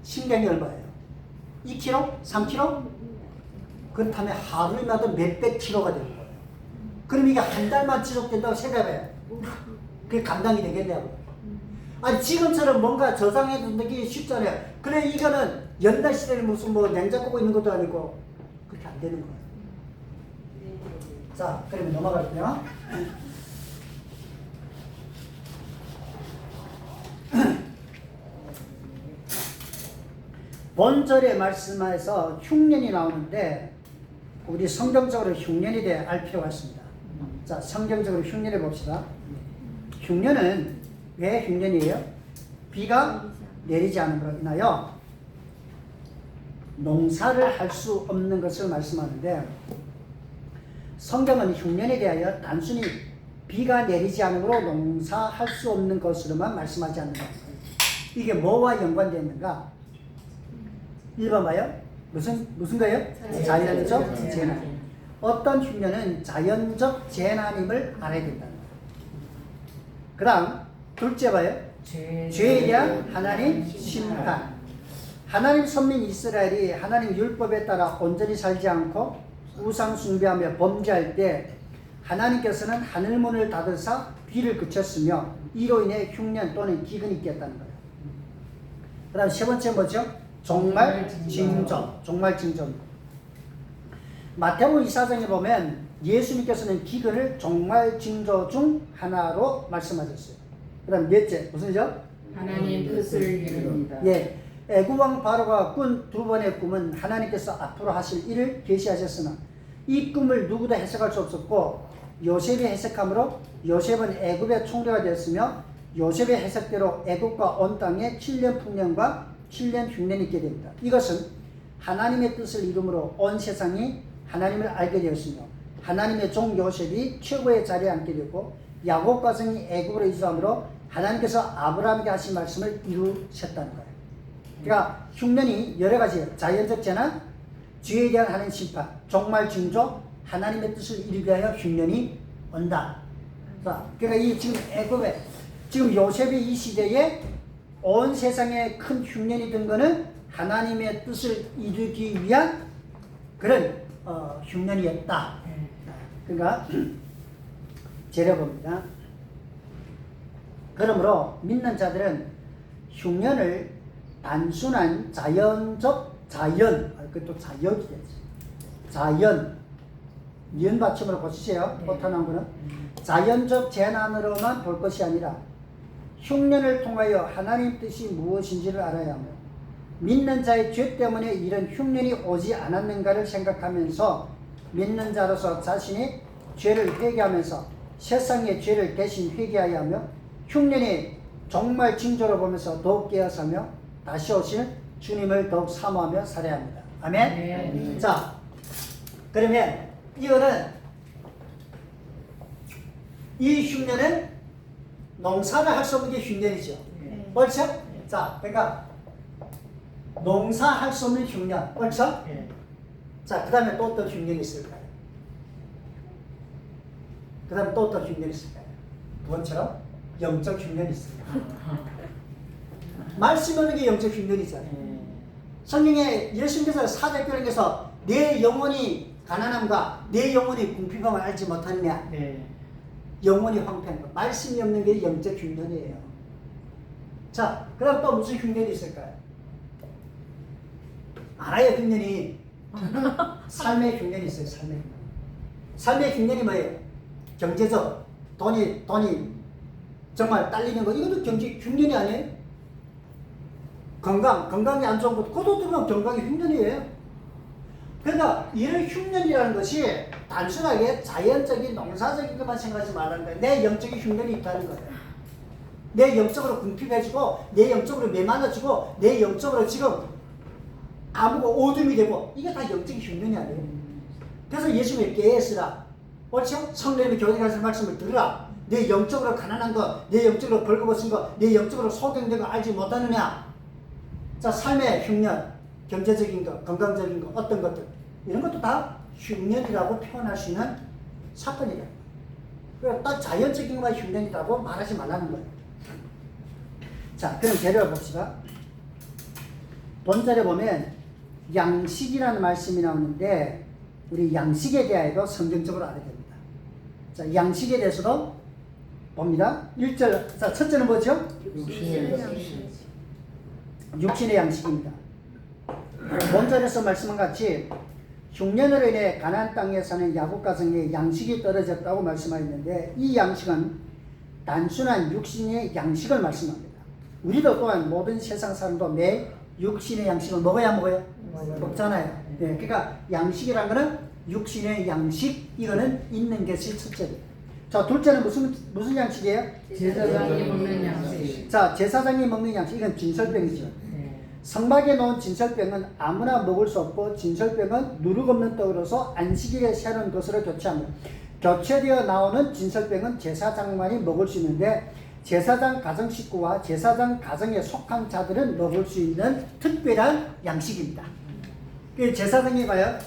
Speaker 1: 식량이 얼마예요? 2kg? 3kg? 그렇다면 하루에마다 몇백 킬로가 되는 거예요. 그럼 이게 한 달만 지속된다고 생각해요. 그게 감당이 되겠냐고. 아니 지금처럼 뭔가 저장해 두기 쉽잖아요. 그래 이거는 옛날 시대는 무슨 뭐 냉장고가 있는 것도 아니고 그렇게 안 되는 거예요. 자, 그러면 넘어갈게요. 본절의 말씀에서 흉년이 나오는데 우리 성경적으로 흉년에 대해 알 필요가 있습니다. 자, 성경적으로 흉년을 봅시다. 흉년은 왜 흉년이에요? 비가 내리지 않음으로 인하여 농사를 할 수 없는 것을 말씀하는데 성경은 흉년에 대하여 단순히 비가 내리지 않음으로 농사할 수 없는 것으로만 말씀하지 않는다. 이게 뭐와 연관되어 있는가? 1번 봐요. 무슨 거예요? 자연적 재난. 어떤 흉년은 자연적 재난임을 알아야 된다는 거예요. 그 다음 둘째 봐요. 죄에 대한 하나님 심판. 하나님 선민 이스라엘이 하나님 율법에 따라 온전히 살지 않고 우상 숭배하며 범죄할 때 하나님께서는 하늘문을 닫으사 비를 그쳤으며 이로 인해 흉년 또는 기근이 있겠다는 거예요. 그 다음 세 번째 뭐죠? 종말 징조. 종말 징조. 마태복음 24장에 보면 예수님께서는 기근을 종말 징조 중 하나로 말씀하셨어요. 그 다음 몇째 무슨이죠?
Speaker 2: 하나님 뜻을 이룹니다.
Speaker 1: 예, 애굽왕 바로가 꾼 두 번의 꿈은 하나님께서 앞으로 하실 일을 계시하셨으나 이 꿈을 누구도 해석할 수 없었고 요셉이 해석함으로 요셉은 애굽의 총리가 되었으며 요셉의 해석대로 애굽과 온 땅에 7년 풍년과 7년 흉년이 있게 됩니다. 이것은 하나님의 뜻을 이름으로 온 세상이 하나님을 알게 되었으며 하나님의 종 요셉이 최고의 자리에 앉게 되고 야곱 가정이 애굽으로 이주함으로 하나님께서 아브라함에게 하신 말씀을 이루셨다는 거예요. 그러니까 흉년이 여러 가지예요. 자연적 재난, 죄에 대한 하나님 심판, 종말 징조, 하나님의 뜻을 이루기 위하여 흉년이 온다. 자, 그러니까 이 지금 애굽에 지금 요셉의 이 시대에 온 세상에 큰 흉년이 든 거는 하나님의 뜻을 이루기 위한 그런 흉년이었다. 그러니까 재려봅니다. 그러므로 믿는 자들은 흉년을 단순한 그것도 자연 니은 받침으로 보시세요. 오타난 거는 자연적 재난으로만 볼 것이 아니라 흉년을 통하여 하나님 뜻이 무엇인지를 알아야 하며 믿는 자의 죄 때문에 이런 흉년이 오지 않았는가를 생각하면서 믿는 자로서 자신이 죄를 회개하면서 세상의 죄를 대신 회개하여 하며 흉년이 정말 징조로 보면서 더욱 깨어서며 다시 오실 주님을 더욱 사모하며 살아야 합니다. 아멘?
Speaker 2: 네.
Speaker 1: 자, 그러면 이거는 이 흉년은 농사를 할 수 없는 게 흉년이죠.
Speaker 3: 네.
Speaker 1: 그렇죠? 자, 그러니까 농사할 수 없는 흉년. 그렇죠?
Speaker 2: 네.
Speaker 1: 자, 그 다음에 또 어떤 흉년이 있을까요? 그 다음에 또 어떤 흉년이 있을까요? 두 번처럼 영적 흉년이 있습니다. 말씀 없는 게 영적 흉년이잖아요. 성경에 예수님께서 사도행전에서 내 영혼이 가난함과 내 영혼이 궁핍함을 알지 못하느냐.
Speaker 2: 네.
Speaker 1: 영혼이 황폐한 것. 말씀이 없는 게 영적 흉년이에요. 자, 그 다음 또 무슨 흉년이 있을까요? 알아요, 흉년이. 삶의 흉년이 있어요, 삶의 흉년. 삶의 흉년이 뭐예요? 경제적, 돈이 정말 딸리는 거. 이것도 경제 흉년이 아니에요? 건강이 안 좋은 것, 그것도 보면 건강의 흉년이에요. 그러니까 이런 흉년이라는 것이 단순하게 자연적인 농사적인 것만 생각하지 말라는 거예요. 내 영적인 흉년이 있다는 거예요. 내 영적으로 궁핍해지고 내 영적으로 메마라지고 내 영적으로 지금 아무고 어둠이 되고 이게 다 영적인 흉년이 아니에요. 그래서 예수님이 깨어있으라. 그렇죠? 성령님이 교회에서 말씀을 들으라. 내 영적으로 가난한 거, 내 영적으로 벌거벗은 거, 내 영적으로 소경된 거 알지 못하느냐. 자, 삶의 흉년, 경제적인 것, 건강적인 것, 어떤 것들 이런 것도 다 흉년이라고 표현할 수 있는 사건이다. 그러니까 딱 자연적인 것만 흉년이라고 말하지 말라는 거예요. 자, 그럼 재료를 봅시다. 본절에 보면 양식이라는 말씀이 나오는데 우리 양식에 대하여도 성경적으로 알아야 됩니다. 자, 양식에 대해서도 봅니다. 1절, 자, 첫째는 뭐죠? 육신의 양식입니다. 본절에서 말씀한 같이 흉년으로 인해 가나안 땅에 사는 야곱 가정에 양식이 떨어졌다고 말씀하였는데 이 양식은 단순한 육신의 양식을 말씀합니다. 우리도 또한 모든 세상 사람도 매 육신의 양식을 먹어요? 먹잖아요. 네, 그러니까 양식이란 거는 육신의 양식, 이거는 있는 것이 첫째예요. 자, 둘째는 무슨 양식이에요?
Speaker 2: 제사장이 먹는 양식.
Speaker 1: 자, 제사장이 먹는 양식, 이건 진설병이죠. 성막에 놓은 진설병은 아무나 먹을 수 없고 진설병은 누룩 없는 떡으로서 안식일에 새로운 것으로 교체합니다. 교체되어 나오는 진설병은 제사장만이 먹을 수 있는데 제사장 가정 식구와 제사장 가정에 속한 자들은 먹을 수 있는 특별한 양식입니다. 그 제사장이 봐요.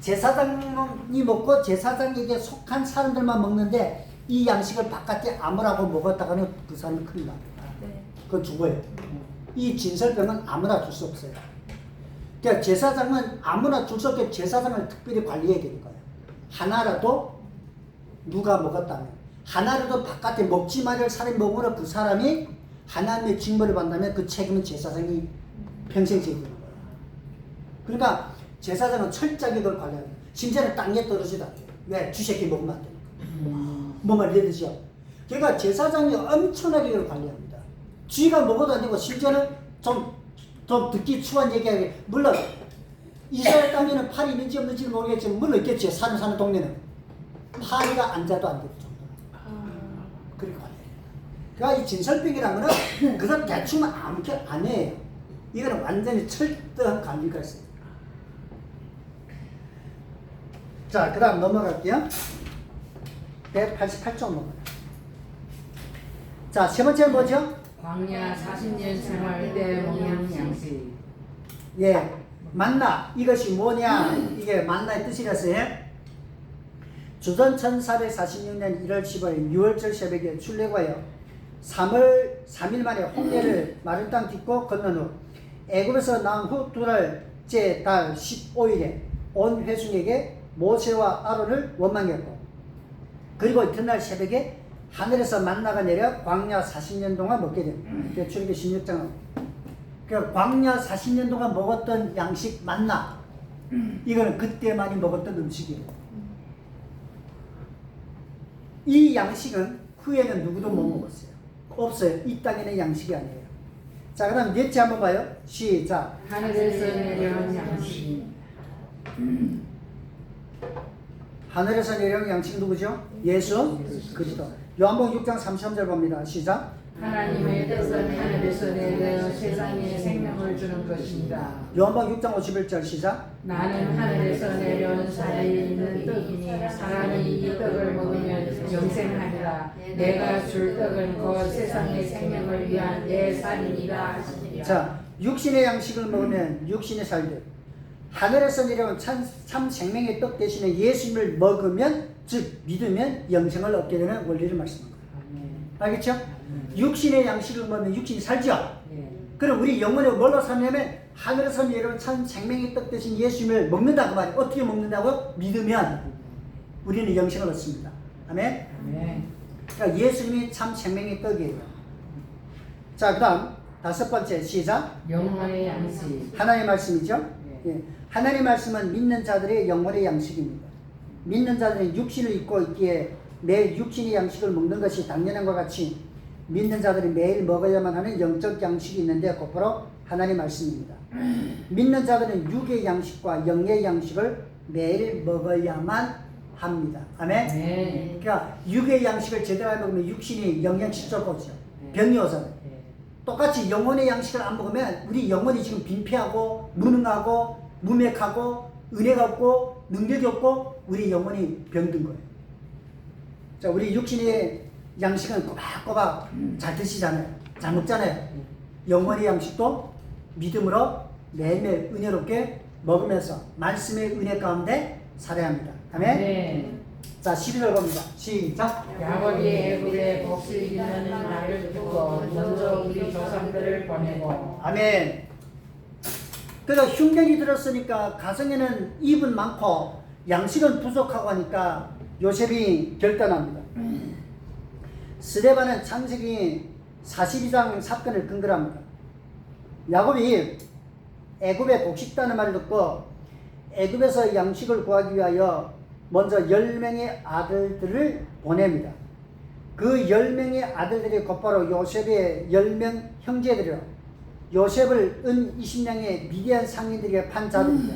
Speaker 1: 제사장이 먹고 제사장에게 속한 사람들만 먹는데 이 양식을 바깥에 아무라고 먹었다가는 그 사람이 큰일 납니다.
Speaker 3: 네.
Speaker 1: 그건 죽어요. 이 진설병은 아무나 줄 수 없어요. 그러니까 제사장은 아무나 줄 수 없게 제사장을 특별히 관리해야 되는 거예요. 하나라도 누가 먹었다면, 하나라도 바깥에 먹지 말을 사람이 먹으면 그 사람이 하나님의 징벌을 받는다면 그 책임은 제사장이 평생 지는 거예요. 그러니까 제사장은 철저하게 그걸 관리합니다. 심지어는 땅에 떨어지다. 왜? 쥐새끼 먹으면 안 되니까. 뭐 말이되죠. 그러니까 제사장이 엄청나게 그걸 관리합니다. 쥐가 먹어도 안 되고 심지어는 좀 듣기 추한 얘기하게, 물론 이스라엘 땅에는 팔이 있는지 없는지는 모르겠지만 물론 있겠지. 사는 동네는 파리가 앉아도 안 되는 정도로 그렇게 관리해요. 그러니까 이 진설병이라는 거는 그건 대충 아무렇게 안 해요. 이거는 완전히 철저한 관리가 있어요. 자, 그 다음 넘어갈게요. 188쪽 넘어가요. 자, 세 번째는 뭐죠?
Speaker 2: 광야 40년 생활 때 먹는 양식.
Speaker 1: 예, 만나. 이것이 뭐냐? 이게 만나의 뜻이라서요. 주전 1446년 1월 15일 6월절 새벽에 출애굽하여 3일 만에 홍해를 마른 땅 딛고 건넌 후 애굽에서 나온 후 두 달째 달 15일에 온 회중에게 모세와 아론을 원망했고, 그리고 이튿날 새벽에 하늘에서 만나가 내려 광야 40년 동안 먹게 됩니다. 출애굽기 16장. 그 광야 40년 동안 먹었던 양식 만나, 이거는 그때만이 먹었던 음식이에요. 이 양식은 후에는 누구도 못 먹었어요. 없어요. 이 땅에는 양식이 아니에요. 자, 그 다음 넷째 한번 봐요. 시작.
Speaker 2: 하늘에서 내려온 양식.
Speaker 1: 하늘에서 내려온 양식 누구죠? 예수 그리스도. 요한복음 6장 33절 봅니다. 시작.
Speaker 2: 하나님의 뜻은 하늘에서 내려 세상에 생명을 주는 것입니다.
Speaker 1: 요한복음 6장 51절 시작.
Speaker 2: 나는 하늘에서 내려온 살아있는 떡이니 사람이 이 떡을 먹으면 영생하리라. 내가 줄 떡은 곧 세상의 생명을 위한 내 살이니라 하시니라.
Speaker 1: 자, 육신의 양식을 먹으면 육신의 살들. 하늘에서 내려온 참 생명의 떡 대신에 예수님을 먹으면, 즉 믿으면 영생을 얻게 되는 원리를 말씀한 거예요. 알겠죠? 육신의 양식을 먹으면 육신이 살죠? 그럼 우리 영혼이 뭘로 사냐면 하늘에서 내려온 참 생명의 떡 대신 예수님을 먹는다 그 말이에요. 어떻게 먹는다고? 믿으면 우리는 영생을 얻습니다. 아멘? 그러니까 예수님이 참 생명의 떡이에요. 자, 그 다음 다섯 번째 시작.
Speaker 2: 영혼의 양식.
Speaker 1: 하나님의 말씀이죠? 예. 하나님의 말씀은 믿는 자들의 영혼의 양식입니다. 믿는 자들은 육신을 입고 있기에 매일 육신의 양식을 먹는 것이 당연한 것 같이 믿는 자들이 매일 먹어야만 하는 영적 양식이 있는데 곧바로 하나님의 말씀입니다. 믿는 자들은 육의 양식과 영의 양식을 매일 먹어야만 합니다. 아멘?
Speaker 2: 네.
Speaker 1: 그러니까 육의 양식을 제대로 안 먹으면 육신이 영양실조가 오죠. 병이 오잖아요. 똑같이 영혼의 양식을 안 먹으면 우리 영혼이 지금 빈패하고 무능하고 무맥하고 은혜가 없고 능력이 없고 우리 영혼이 병든 거예요. 자, 우리 육신의 양식은 꼬박꼬박 잘 드시잖아요. 잘 먹잖아요. 영혼의 양식도 믿음으로 매일매일 은혜롭게 먹으면서 말씀의 은혜 가운데 살아야 합니다. 아멘?
Speaker 2: 네.
Speaker 1: 자, 12절 봅니다. 시작.
Speaker 2: 야곱이 애굽에 복을 이루는 말을 듣고 먼저 우리 조상들을 보내고.
Speaker 1: 아멘. 그래서 흉년이 들었으니까 가정에는 입은 많고 양식은 부족하고 하니까 요셉이 결단합니다. 스데반은 창세기 42장 사건을 근거로 합니다. 야곱이 애굽에 곡식다는 말을 듣고 애굽에서 양식을 구하기 위하여 먼저 10명의 아들들을 보냅니다. 그 10명의 아들들이 곧바로 요셉의 10명 형제들이요. 요셉을 은 20명의 미디안 상인들에게 판 자들입니다.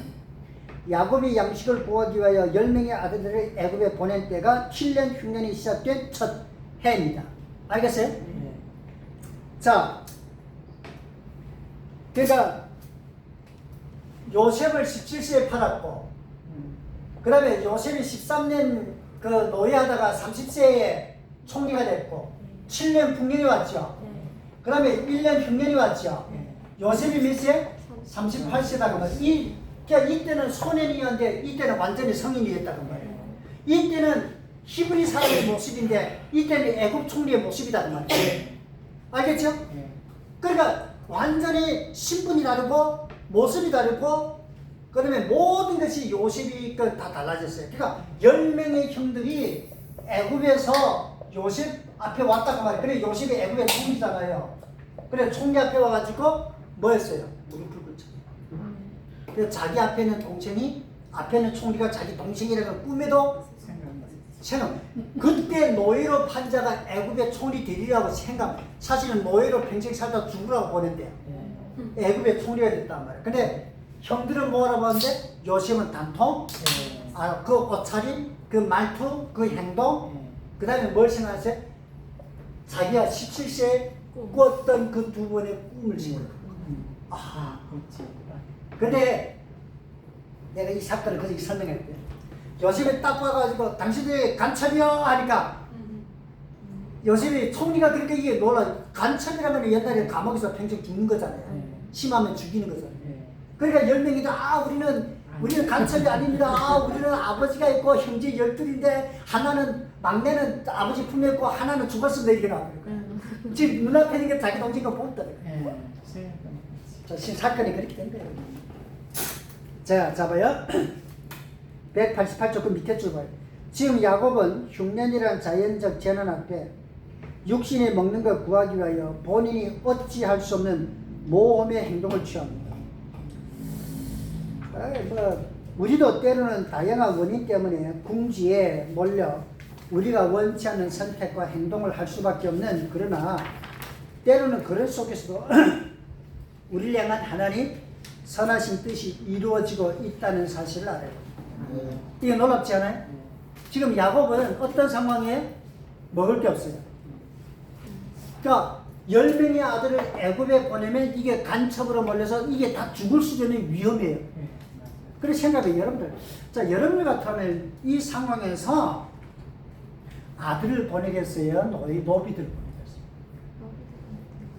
Speaker 1: 야곱이 양식을 구하기 위하여 10명의 아들들을 애굽에 보낸 때가 7년 흉년이 시작된 첫 해입니다. 알겠어요? 자, 그러니까 요셉을 17세에 팔았고 그 다음에 요셉이 13년 그 노예하다가 30세에 총리가 됐고 7년 풍년이 왔죠. 그 다음에 1년 흉년이 왔죠. 요셉이 몇 세? 38세다 그 말이에요. 그러니까 이때는 소년이었는데 이때는 완전히 성인이 됐다 그 말이에요. 이때는 히브리 사람의 모습인데 이때는 애굽 총리의 모습이다 그 말이에요. 알겠죠? 그러니까 완전히 신분이 다르고 모습이 다르고 그다음에 모든 것이 요셉이 다 달라졌어요. 그러니까 10명의 형들이 애굽에서 요셉 앞에 왔다 그 말이에요. 그래 요셉이 애굽의 총리잖아요. 그래 총리 앞에 와가지고 뭐 했어요? 무릎을 꿇잖아요. 그래서 자기 앞에 있는 동생이 앞에 있는 총리가 자기 동생이라는 꿈에도 생각. 그때 노예로 판 자가 애굽의 총리 되리라고 생각. 사실은 노예로 평생 살다 죽으라고 보낸대요. 애굽의 총리가 됐단 말이에요. 근데 형들은 뭐라고 하는데 요셉은 단통, 그 옷차림, 그 말투, 그 행동, 그 다음에 뭘 생각하세요? 자기가 17세에 꿨던 그 두 번의 꿈을 생각해요. 아, 근데 내가 이 사건을 그렇게 설명했대. 요셉이 딱 봐가지고 당신들이 간첩이요 하니까 요셉이 총리가 그렇게 이게 놀라. 간첩이라면 옛날에 감옥에서 평생 죽는 거잖아요. 심하면 죽이는 거잖아요. 그러니까 10명이다. 우리는 간첩이 아닙니다. 우리는 아버지가 있고 형제 12인데 하나는 막내는 아버지 품에 있고 하나는 죽었습니다. 이렇게 나와요. 지금 눈앞에 있는 게 자기 동생과 보였더라고요. 자, 사건이 그렇게 된 거예요. 자, 잡아요. 188쪽 그 밑에 줄 봐요. 지금 야곱은 흉년이라는 자연적 재난 앞에 육신이 먹는 것 구하기 위하여 본인이 어찌할 수 없는 모험의 행동을 취합니다. 우리도 때로는 다양한 원인 때문에 궁지에 몰려 우리가 원치 않는 선택과 행동을 할 수밖에 없는, 그러나 때로는 그런 속에서도 우리를 향한 하나님 선하신 뜻이 이루어지고 있다는 사실을 알아요. 이게 놀랍지 않아요? 지금 야곱은 어떤 상황에 먹을 게 없어요. 그러니까 10명의 아들을 애굽에 보내면 이게 간첩으로 몰려서 이게 다 죽을 수준의 위험이에요. 그래서 생각해 여러분들. 자, 여러분들 같으면 이 상황에서 아들을 보내겠어요? 노비들을 보내겠어요?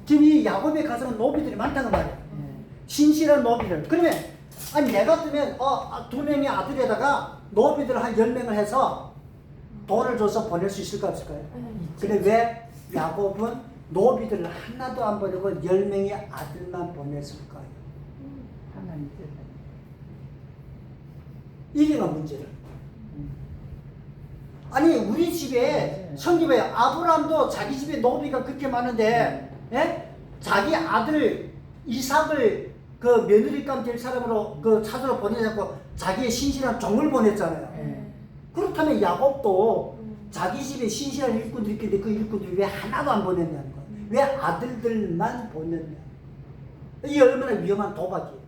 Speaker 1: 지금 이 야곱의 가정은 노비들이 많다는 말이에요. 신실한 노비들. 그러면 아니 내가 뜨면 2명의 아들에다가 노비들 한 10명을 해서 돈을 줘서 보낼 수 있을까 없을까요? 근데 왜 야곱은 노비들을 하나도 안 보내고 10명의 아들만 보냈을까요?
Speaker 2: 하나님 뜻.
Speaker 1: 이게가 문제를. 아니 우리 집에 성경에 아브라함도 자기 집에 노비가 그렇게 많은데 자기 아들 이삭을 그 며느리감 될 사람으로 그 찾으러 보내자고 자기의 신실한 종을 보냈잖아요. 그렇다면 야곱도 자기 집에 신실한 일꾼들이 있는데 그 일꾼들이 왜 하나도 안 보냈냐는 거예요. 왜 아들들만 보냈냐. 이게 얼마나 위험한 도박이에요.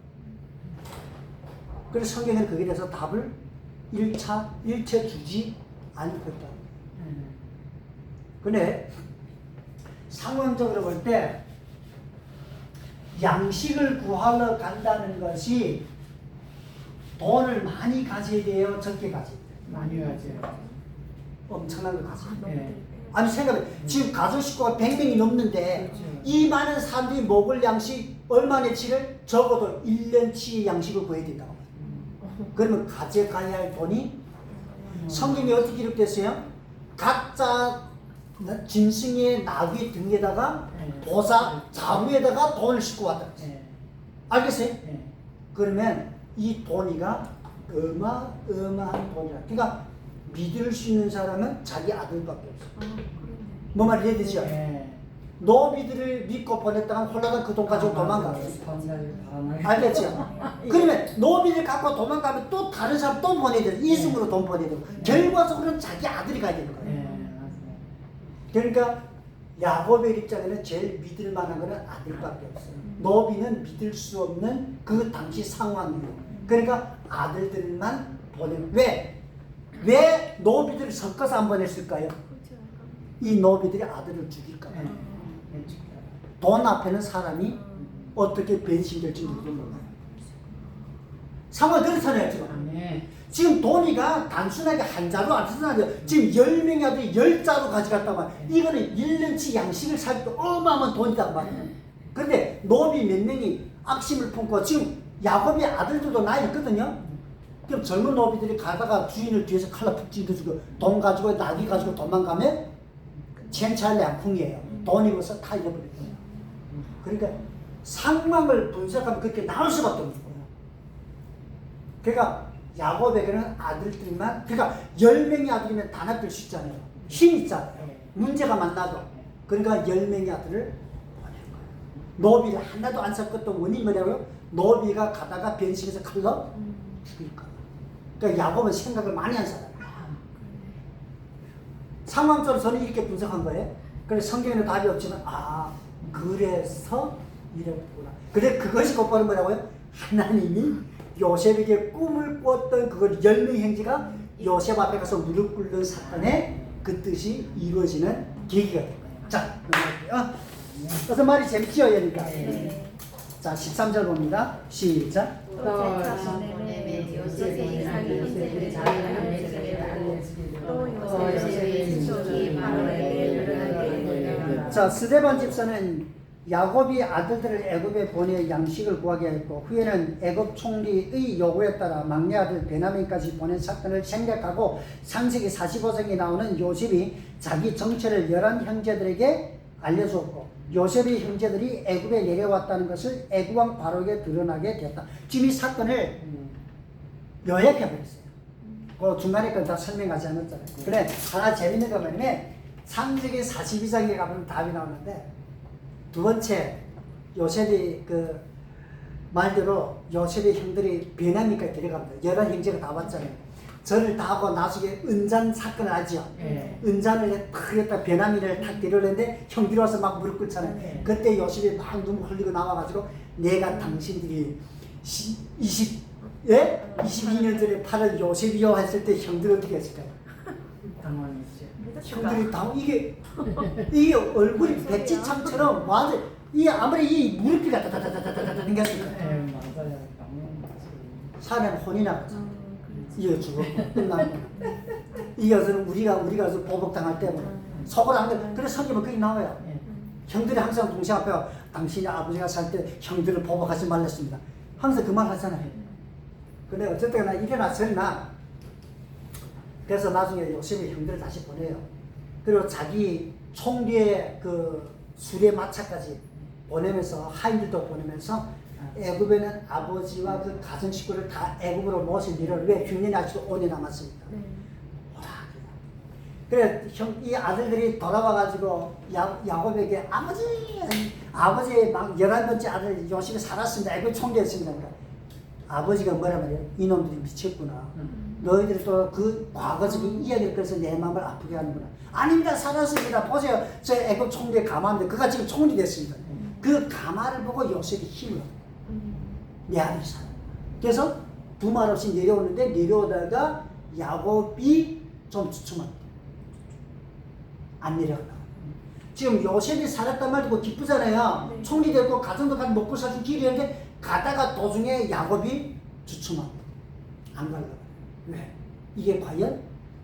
Speaker 1: 그래서 성경에는 거기에 대해서 답을 일체 주지 않겠다. 근데 상황적으로 볼 때 양식을 구하러 간다는 것이 돈을 많이 가져야 돼요? 적게 가져야 돼요?
Speaker 2: 많이 가져요.
Speaker 1: 엄청난 걸 가져야 돼요.
Speaker 2: 네.
Speaker 1: 아니 생각해. 지금 가족 식구가 100명이 넘는데
Speaker 2: 그렇죠.
Speaker 1: 이 많은 사람들이 먹을 양식 얼마나치를 적어도 1년치의 양식을 구해야 된다고. 그러면 가져가야 할 돈이 성경에 어떻게 기록됐어요? 각자 짐승의 나귀 등에다가 보사 자루에다가 돈을 싣고 왔다. 알겠어요? 그러면 이 돈이가 어마어마한 돈이야. 그러니까 믿을 수 있는 사람은 자기 아들밖에 없어. 뭐 말이 이해되죠? 노비들을 믿고 보냈다가 홀라당 그 돈 가지고 도망갔어. 알겠죠? 그러면 노비를 갖고 도망가면 또 다른 사람 또 보내야 돼. 이승으로 돈 보내야 되고. 결과적으로는 자기 아들이 가야 되는 거예요. 그러니까 야곱의 입장에는 제일 믿을 만한 것은 아들밖에 없어요. 노비는 믿을 수 없는 그 당시 상황이에요. 그러니까 아들들만 보내는. 왜 노비들을 섞어서 안 보냈을까요? 이 노비들이 아들을 죽일까 봐. 돈 앞에는 사람이 어떻게 변신될지 누구도 몰라요. 상황이 그렇잖아요, 지금. 지금 돈이가 단순하게 한 자루 안 쓰나요? 지금 10명이 아들이 10자루 가져갔단 말이에요. 이거는 1년치 양식을 살 때 어마어마한 돈이단 말이에요. 그런데 노비 몇 명이 악심을 품고 지금 야곱의 아들들도 나이 있거든요. 그럼 젊은 노비들이 가다가 주인을 뒤에서 칼로 푹 찔러주고 돈 가지고 나귀 가지고 도망가면 천차의 양풍이에요. 돈 입어서 다 잃어버릴 거예요. 그러니까 상황을 분석하면 그렇게 나올 수밖에 없는 거예요. 그러니까 야곱에게는 아들들만, 그러니까 10명의 아들이면 다 낳을 수 있잖아요. 힘 있잖아요. 문제가 만나도. 그러니까 10명의 아들을 보낸 거예요. 노비를 하나도 안 섞었던 원인이 뭐냐고요? 노비가 가다가 변신해서 칼로 죽일 거예요. 그러니까 야곱은 생각을 많이 한 사람이에요. 상황적으로 저는 이렇게 분석한 거예요. 그래서 성경에는 답이 없지만 그래서 이랬구나. 근데 그것이 곧바로 뭐라고요? 하나님이 요셉에게 꿈을 꾸었던 그걸 10명의 형제가 요셉 앞에 가서 무릎 꿇는 사건의 그 뜻이 이루어지는 계기가 된 거예요. 자, 넘어갈게요. 그래서 말이 재밌지요, 그러니까. 자, 13절 봅니다. 시작.
Speaker 2: 또 사모님의 요셉의 이상이 요셉의 자기가 요셉에게 알려주기로 또 요셉의 친족이 바로에게 일어나게.
Speaker 1: 자, 스데반 집사는 야곱이 아들들을 애굽에 보내 양식을 구하게 했고 후에는 애굽 총리의 요구에 따라 막내 아들 베냐민까지 보낸 사건을 생략하고 창세기 45장에 나오는 요셉이 자기 정체를 11 형제들에게 알려주었고 요셉의 형제들이 애굽에 내려왔다는 것을 애굽왕 바로에게 드러나게 되었다. 지금 이 사건을 요약해버렸어요. 그 중간에 건 다 설명하지 않았잖아요. 그래, 하나 재밌는 거 뭐냐면 창세기 42장에 가면 답이 나오는데 두 번째 요셉이 그 말대로 요셉의 형들이 베냐민까지 데려갑니다. 11 형제가 다 왔잖아요. 절을 다 하고 나중에 은잔 사건을 알죠?
Speaker 2: 예.
Speaker 1: 은잔을 탁 했다 베냐민을 탁 데려오는데 형들이 와서 막 무릎 꿇잖아요.
Speaker 2: 네.
Speaker 1: 그때 요셉이 막 눈물 흘리고 나와가지고 내가 당신들이 22년 전에 팔을 요셉이요 했을 때 형들이 어떻게 했을까요?
Speaker 2: 당황했죠.
Speaker 1: 형들이 다 이게 얼굴이 백지창처럼 완전 이 아무리 이 무릎이가 다다다다다다 생겼을 거예요.
Speaker 2: 예, 맞아요. 당황했죠.
Speaker 1: 사람 혼이 나거든.
Speaker 3: 그렇지.
Speaker 1: 이거 죽었고 끝났고 이것은 우리가 보복당할 때 속을 안 돼. 그래서 성경은 그게 나와요.
Speaker 2: 예.
Speaker 1: 형들이 항상 동생 앞에 당신이 아버지가 살 때 형들을 보복하지 말랬습니다. 항상 그 말 하잖아요. 근데 어쨌든 나 일어났으나 그래서 나중에 요셉이 형들을 다시 보내요. 그리고 자기 총리의 그 수레마차까지 보내면서 하인들도 보내면서 애굽에는 아버지와 그 가정 식구를 다 애굽으로 모신 일을 왜 흉년이 아직도 5년 남았습니다.
Speaker 3: 네.
Speaker 1: 그래 이 아들들이 돌아와가지고 야곱에게 아버지 막 11번째 아들 요셉이 살았습니다. 애굽 총리였습니다. 그러니까 아버지가 뭐라 말이에요? 이놈들이 미쳤구나. 너희들이 또 그 과거적인 이야기를 그래서 내 마음을 아프게 하는구나. 아닙니다. 살았습니다. 보세요. 저 애굽 총리의 가마인데 그가 지금 총리 됐습니다. 그 가마를 보고 요셉이 힘을 얻어요. 내 아들이 살아. 그래서 두 말 없이 내려오는데 내려오다가 야곱이 좀 주춤합니다. 안 내려간다. 지금 요셉이 살았단 말 듣고 기쁘잖아요.
Speaker 3: 네.
Speaker 1: 총리 되고 가정도 같이 먹고 살수 길이었는데 가다가 도중에 야곱이 주춤합니다. 안 가려고. 왜? 이게 과연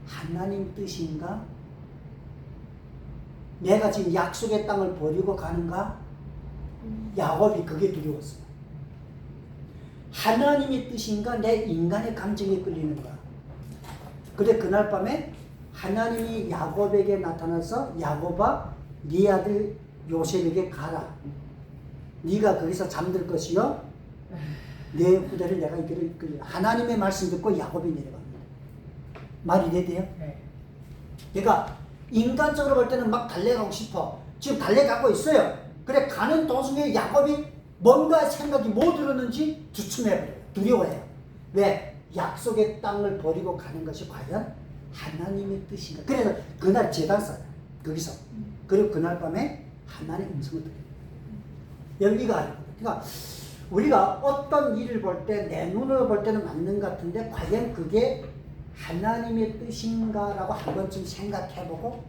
Speaker 1: 하나님 뜻인가? 내가 지금 약속의 땅을 버리고 가는가? 야곱이 그게 두려웠어요. 하나님의 뜻인가? 내 인간의 감정에 끌리는가? 그래 그날 밤에 하나님이 야곱에게 나타나서 야곱아 네 아들 요셉에게 가라. 네가 거기서 잠들 것이요 내 후대를 내가 이끌리라. 하나님의 말씀 듣고 야곱이 내려갑니다. 말이 이해돼요?
Speaker 2: 네.
Speaker 1: 그러니까 인간적으로 볼 때는 막 달려가고 싶어. 지금 달려가고 있어요. 그래 가는 도중에 야곱이 뭔가 생각이 뭐 들었는지 주춤해버려요. 두려워해요. 왜? 약속의 땅을 버리고 가는 것이 과연 하나님의 뜻인가? 그래서 그날 제단 써요. 거기서. 그리고 그날 밤에 하나님의 음성을 들어요. 열리가 아니고. 그러니까 우리가 어떤 일을 볼 때 내 눈으로 볼 때는 맞는 것 같은데 과연 그게 하나님의 뜻인가라고 한 번쯤 생각해보고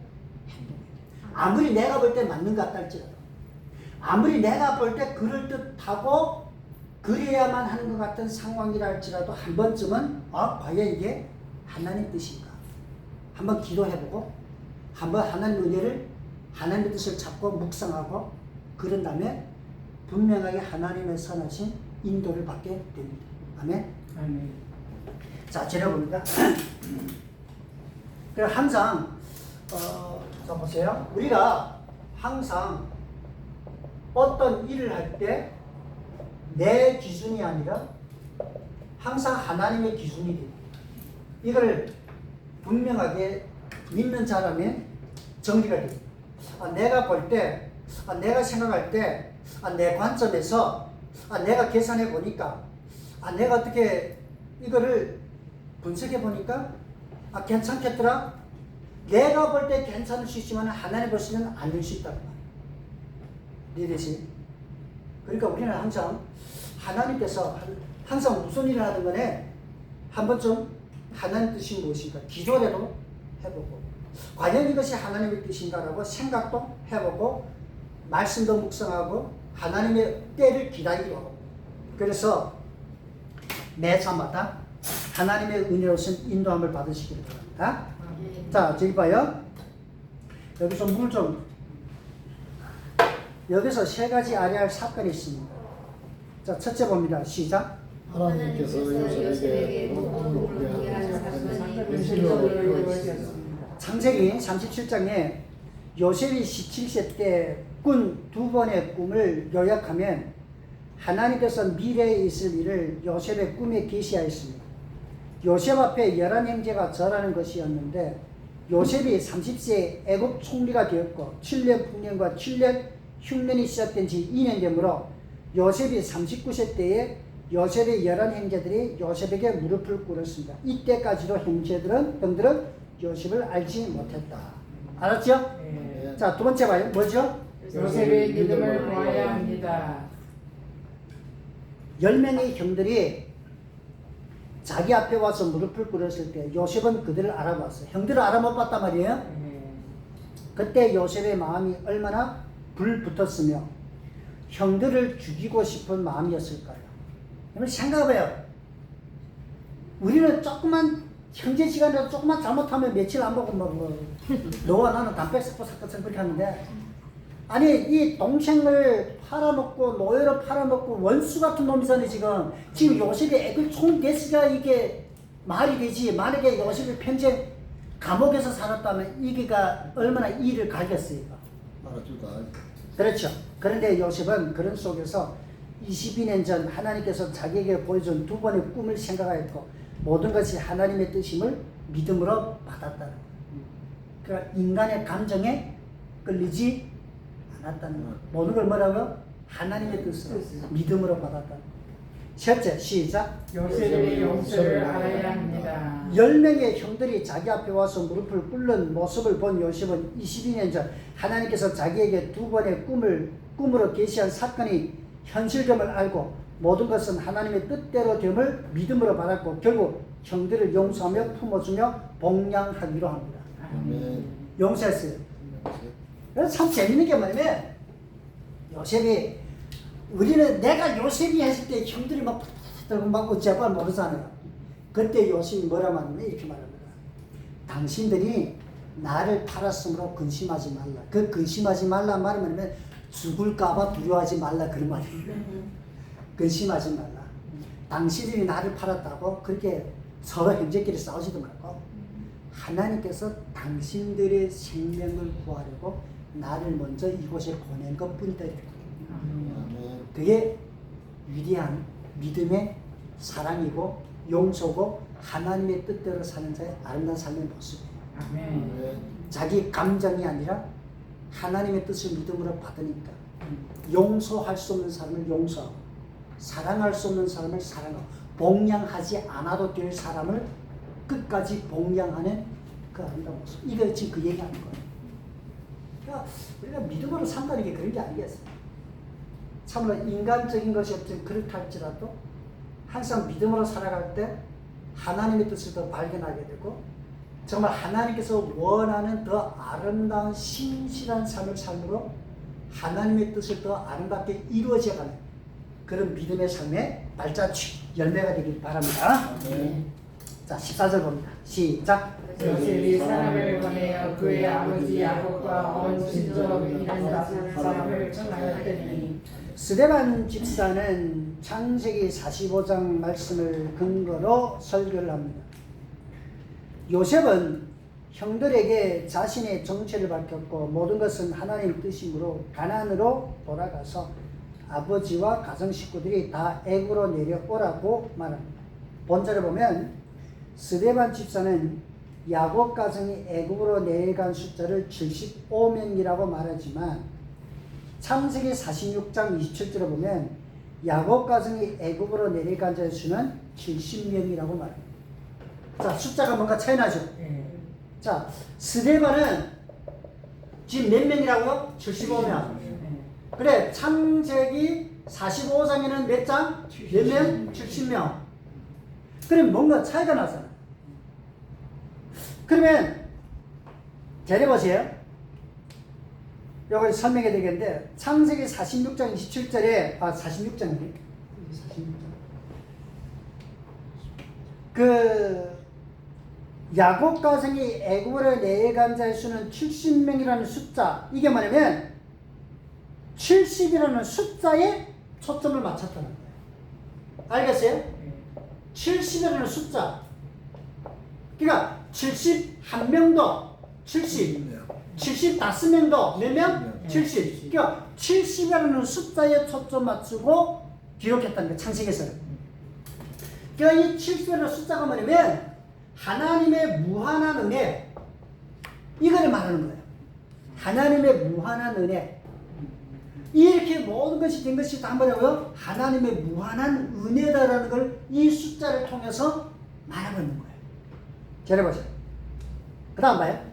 Speaker 1: 행동해요. 아무리 내가 볼 때 맞는 것 같다 할지라도 아무리 내가 볼 때 그럴듯하고 그래야만 하는 것 같은 상황이라 할지라도 한 번쯤은 과연 이게 하나님 뜻인가 한번 기도해보고 한번 하나님 은혜를 하나님의 뜻을 잡고 묵상하고 그런 다음에 분명하게 하나님의 선하신 인도를 받게 됩니다. 아멘.
Speaker 2: 아멘.
Speaker 1: 자, 제가 보니까 항상 자 보세요. 우리가 항상 어떤 일을 할 때 내 기준이 아니라 항상 하나님의 기준이 됩니다. 이걸 분명하게 믿는 사람의 정리가 됩니다. 내가 볼 때, 내가 생각할 때, 내 관점에서 내가 계산해 보니까 내가 어떻게 이거를 분석해 보니까 괜찮겠더라. 내가 볼 때 괜찮을 수 있지만 하나님 보시면 안 될 수 있다는 말이에요. 이해되지? 그러니까 우리는 항상 하나님께서 항상 무슨 일을 하든 간에 한 번쯤 하나님 뜻이 무엇인가 기도라도 해보고 과연 이것이 하나님의 뜻인가라고 생각도 해보고 말씀도 묵상하고 하나님의 때를 기다리기도 하고 그래서 매 차마다 하나님의 은혜로우신 인도함을 받으시기를 바랍니다. 자, 저기 봐요. 여기서 물 좀 여기서 세 가지 알아야 할 사건이 있습니다. 자, 첫째 봅니다. 시작.
Speaker 4: 하나님께서 요셉에게 모든 복을 하는 사건이 계시로 이루어졌습니다.
Speaker 1: 창세기 37장에 요셉이 17세 때 꾼 두 번의 꿈을 요약하면 하나님께서 미래에 있을 일을 요셉의 꿈에 계시하였습니다. 요셉 앞에 11형제가 절하는 것이었는데 요셉이 30세에 애굽 총리가 되었고 7년 풍년과 7년 흉년이 시작된 지 2년 되므로 요셉이 39세 때에 요셉의 11형제들이 요셉에게 무릎을 꿇었습니다. 이때까지도 형들은 요셉을 알지 못했다. 알았죠?
Speaker 2: 네.
Speaker 1: 자, 두 번째 봐요. 뭐죠?
Speaker 2: 요셉의 믿음을 구해야 합니다.
Speaker 1: 10명의 형들이 자기 앞에 와서 무릎을 꿇었을 때 요셉은 그들을 알아봤어요. 형들을 알아 못 봤단 말이에요.
Speaker 2: 네.
Speaker 1: 그때 요셉의 마음이 얼마나 불붙었으며 형들을 죽이고 싶은 마음이었을까요? 여러분 생각해봐요. 우리는 조금만 형제 시간이라도 조금만 잘못하면 며칠 안 보고 너와 나는 담배 섞고 섞어서 그렇게 하는데, 아니 이 동생을 팔아먹고 노예로 팔아먹고 원수 같은 놈이잖아요. 지금 요셉이 애들 총 대수가 이게 말이 되지. 만약에 요셉이 평생 감옥에서 살았다면 이게가 얼마나 이를 갈겼어요.
Speaker 4: 말아주다.
Speaker 1: 그렇죠. 그런데 요셉은 그런 속에서 22년 전 하나님께서 자기에게 보여준 두 번의 꿈을 생각하였고 모든 것이 하나님의 뜻임을 믿음으로 받았다는 거예요. 그러니까 인간의 감정에 끌리지 않았다는 거예요. 모든 걸 뭐라고요? 하나님의 뜻으로 믿음으로 받았다는 거예요. 셋째, 시작.
Speaker 2: 요셉의 용서를 알아야 합니다.
Speaker 1: 10명의 형들이 자기 앞에 와서 무릎을 꿇는 모습을 본 요셉은 22년 전 하나님께서 자기에게 두 번의 꿈으로 계시한 사건이 현실됨을 알고 모든 것은 하나님의 뜻대로 됨을 믿음으로 받았고 결국 형들을 용서하며 품어주며 복양하기로 합니다.
Speaker 4: 아멘.
Speaker 1: 용서했어요. 그래서 참 재밌는 게 뭐냐면 요셉이, 우리는 내가 요셉이 했을 때 형들이 막 어째발 모르잖아요. 그때 요셉이 뭐라고 하냐면 이렇게 말합니다. 당신들이 나를 팔았으므로 근심하지 말라. 그 근심하지 말라 말이 뭐냐면 죽을까봐 두려워하지 말라 그런 말이에요. 근심하지 말라. 당신들이 나를 팔았다고 그렇게 서로 형제끼리 싸우지도 말고 하나님께서 당신들의 생명을 구하려고 나를 먼저 이곳에 보낸 것 뿐이다.
Speaker 4: 아멘.
Speaker 1: 그게 위대한 믿음의 사랑이고 용서고 하나님의 뜻대로 사는 자의 아름다운 삶의 모습이에요.
Speaker 2: 아멘.
Speaker 1: 자기 감정이 아니라 하나님의 뜻을 믿음으로 받으니까 용서할 수 없는 사람을 용서하고 사랑할 수 없는 사람을 사랑하고 복양하지 않아도 될 사람을 끝까지 복양하는 그 아름다운 모습. 이거 지금 그 얘기하는 거예요. 그러니까 우리가 믿음으로 산다는 게 그런 게 아니겠어요. 참으로 인간적인 것이 어떤 그렇다 할지라도 항상 믿음으로 살아갈 때 하나님의 뜻을 더 발견하게 되고 정말 하나님께서 원하는 더 아름다운 신실한 삶을 삶으로 하나님의 뜻을 더 아름답게 이루어져가는 그런 믿음의 삶의 발자취 열매가 되길 바랍니다.
Speaker 4: 아멘.
Speaker 1: 자, 14절 봅니다. 시작.
Speaker 2: 요셉이 사람을 보내어 그의 아버지 야곱과 온 친족 일한 사람을 청하였더니
Speaker 1: 스데반 집사는 창세기 45장 말씀을 근거로 설교를 합니다. 요셉은 형들에게 자신의 정체를 밝혔고 모든 것은 하나님 뜻이므로 가나안으로 돌아가서 아버지와 가정 식구들이 다 애굽으로 내려오라고 말합니다. 본절을 보면 스데반 집사는 야곱 가정이 애굽으로 내려간 숫자를 75명이라고 말하지만 창세기 46장 27절을 보면 야곱 가정이 애굽으로 내려간 자의 수는 70명이라고 말합니다. 자, 숫자가 뭔가 차이 나죠?
Speaker 2: 네.
Speaker 1: 자, 스데반은 지금 몇 명이라고요? 75명. 그래, 창세기 45장에는 몇 장? 몇 명? 70명. 그럼 뭔가 차이가 나잖아. 그러면 잘해보세요. 여기 설명해야 되겠는데 창세기 46장 27절에 46장이네. 46장. 그 야곱 가정이 애굽으로 내려간 자의 수는 70명이라는 숫자. 이게 뭐냐면 70이라는 숫자에 초점을 맞췄다는 거예요. 알겠어요? 70이라는 숫자. 그러니까 71명도 70, 75명도 몇 명? 70. 그러니까 70이라는 숫자에 초점 맞추고 기록했다는 거예요. 창세기에서는. 그러니까 이 70이라는 숫자가 뭐냐면 하나님의 무한한 은혜, 이거를 말하는 거예요. 하나님의 무한한 은혜. 이렇게 모든 것이 된 것이 다 뭐라고요? 하나님의 무한한 은혜다라는 걸 이 숫자를 통해서 말하고 있는 거예요. 잘해보세요. 그 다음 봐요.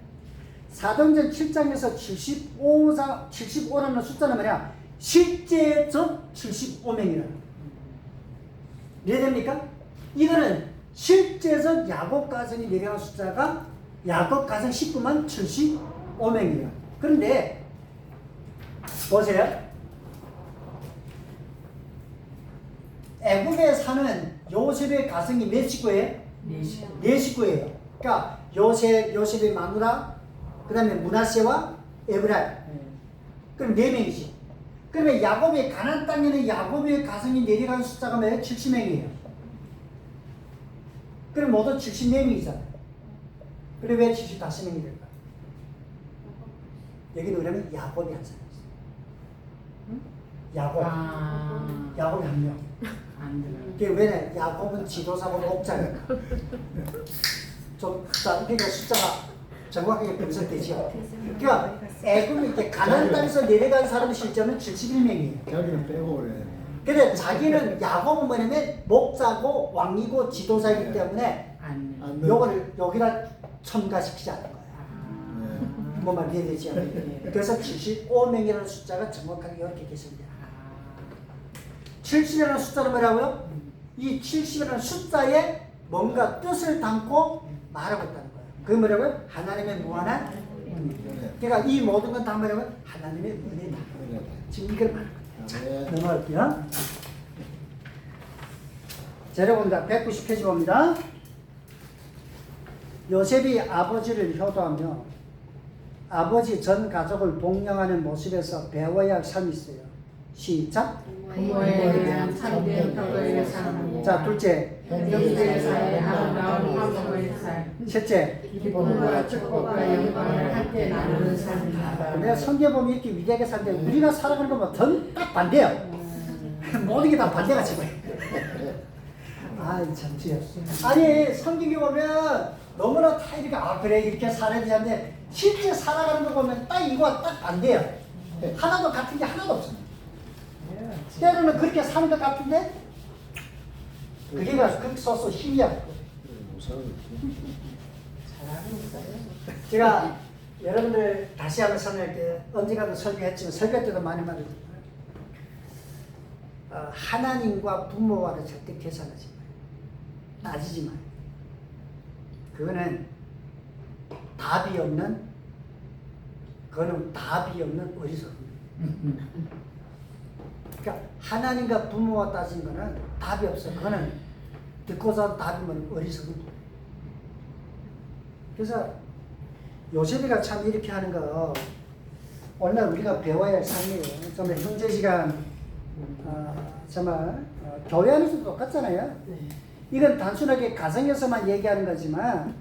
Speaker 1: 사도행전 7장에서 75라는 숫자는 뭐냐? 실제적 75명이라는 거예요. 이해됩니까? 이거는 실제적 야곱 가정이 내려간 숫자가 야곱 가정 식구만 75명이에요. 그런데 보세요. 애굽에 사는 요셉의 가정이 몇 식구예요? 네 식구예요. 그러니까 요셉의 마누라, 그 다음에 므낫세와 에브라임. 그럼 4명이지. 그러면 야곱의 가나안 땅에는 야곱의 가정이 내려간 숫자가 뭐예요? 70명이에요. 그럼 모두 74명이잖아요. 그래 왜 75명이 될까요? 여기는 그러면 야곱이 한 사람이었어요. 야곱. 야곱이 한 명. 그게 왜냐? 야곱은 지도사고 목자니까. 그러니까 숫자가 정확하게 분석되죠. 그러니까 애굽이 이렇게 가나안 땅에서 내려간 사람의 실제는 71명이에요.
Speaker 4: 자기는 빼고 그래.
Speaker 1: 근데 자기는 야곱은 뭐냐면 목자고 왕이고 지도사이기 때문에 요거를 여기다 첨가시키지 않는 거야. 뭐 말 이해되지 않아요? 그래서 75명이라는 숫자가 정확하게 이렇게 계십니다. 70이라는 숫자는 뭐라고요? 이 70이라는 숫자에 뭔가 뜻을 담고 말하고 있다는 거예요. 그게 뭐라고요? 하나님의 무한한 은혜. 그러니까 이 모든 건 다 뭐라고요? 하나님의 은혜다. 지금 이걸 말하는 거예요. 넘어갈게요. 자, 여러분, 190페이지 봅니다. 요셉이 아버지를 효도하며 아버지 전 가족을 복령하는 모습에서 배워야 할 삶이 있어요. 시작.
Speaker 2: 부모에 대한 참된 덕을 사는
Speaker 1: 자, 둘째.
Speaker 2: 영제사의 아름다운 화목의 삶.
Speaker 1: 셋째.
Speaker 2: 기쁨과 축복과 영광을 함께 나누는 삶이다.
Speaker 1: 내가 성경 보면 이렇게 위대하게 사는데 우리가 살아가는 것만 전딱 반대예요. 모든 게 다 반대가 지금. 참 아니 성경에 보면 너무나 다 이렇게 그래 이렇게 살아야 되는데 실제 살아가는 거 보면 딱 이거와 딱 반대예요. 하나도 같은 게 하나도 없어요. 때로는 그렇게 사는 것 같은데 그게 그렇게 써서 힘이야. 제가 여러분들 다시 한번 설명할 때 언젠가도 설교했지만 설교 때도 많이 말했지만 하나님과 부모와를 절대 계산하지 마요. 따지지 마요. 그거는 답이 없는 어리석음입니다. 그러니까 하나님과 부모와 따지는 거는 답이 없어. 그거는 듣고서 답이 없는 어리석음입니다. 그래서 요셉이가 참 이렇게 하는 거 오늘 우리가 배워야 할 삶이에요. 정말 형제 시간 정말 교회 안에서도 똑같잖아요. 이건 단순하게 가정에서만 얘기하는 거지만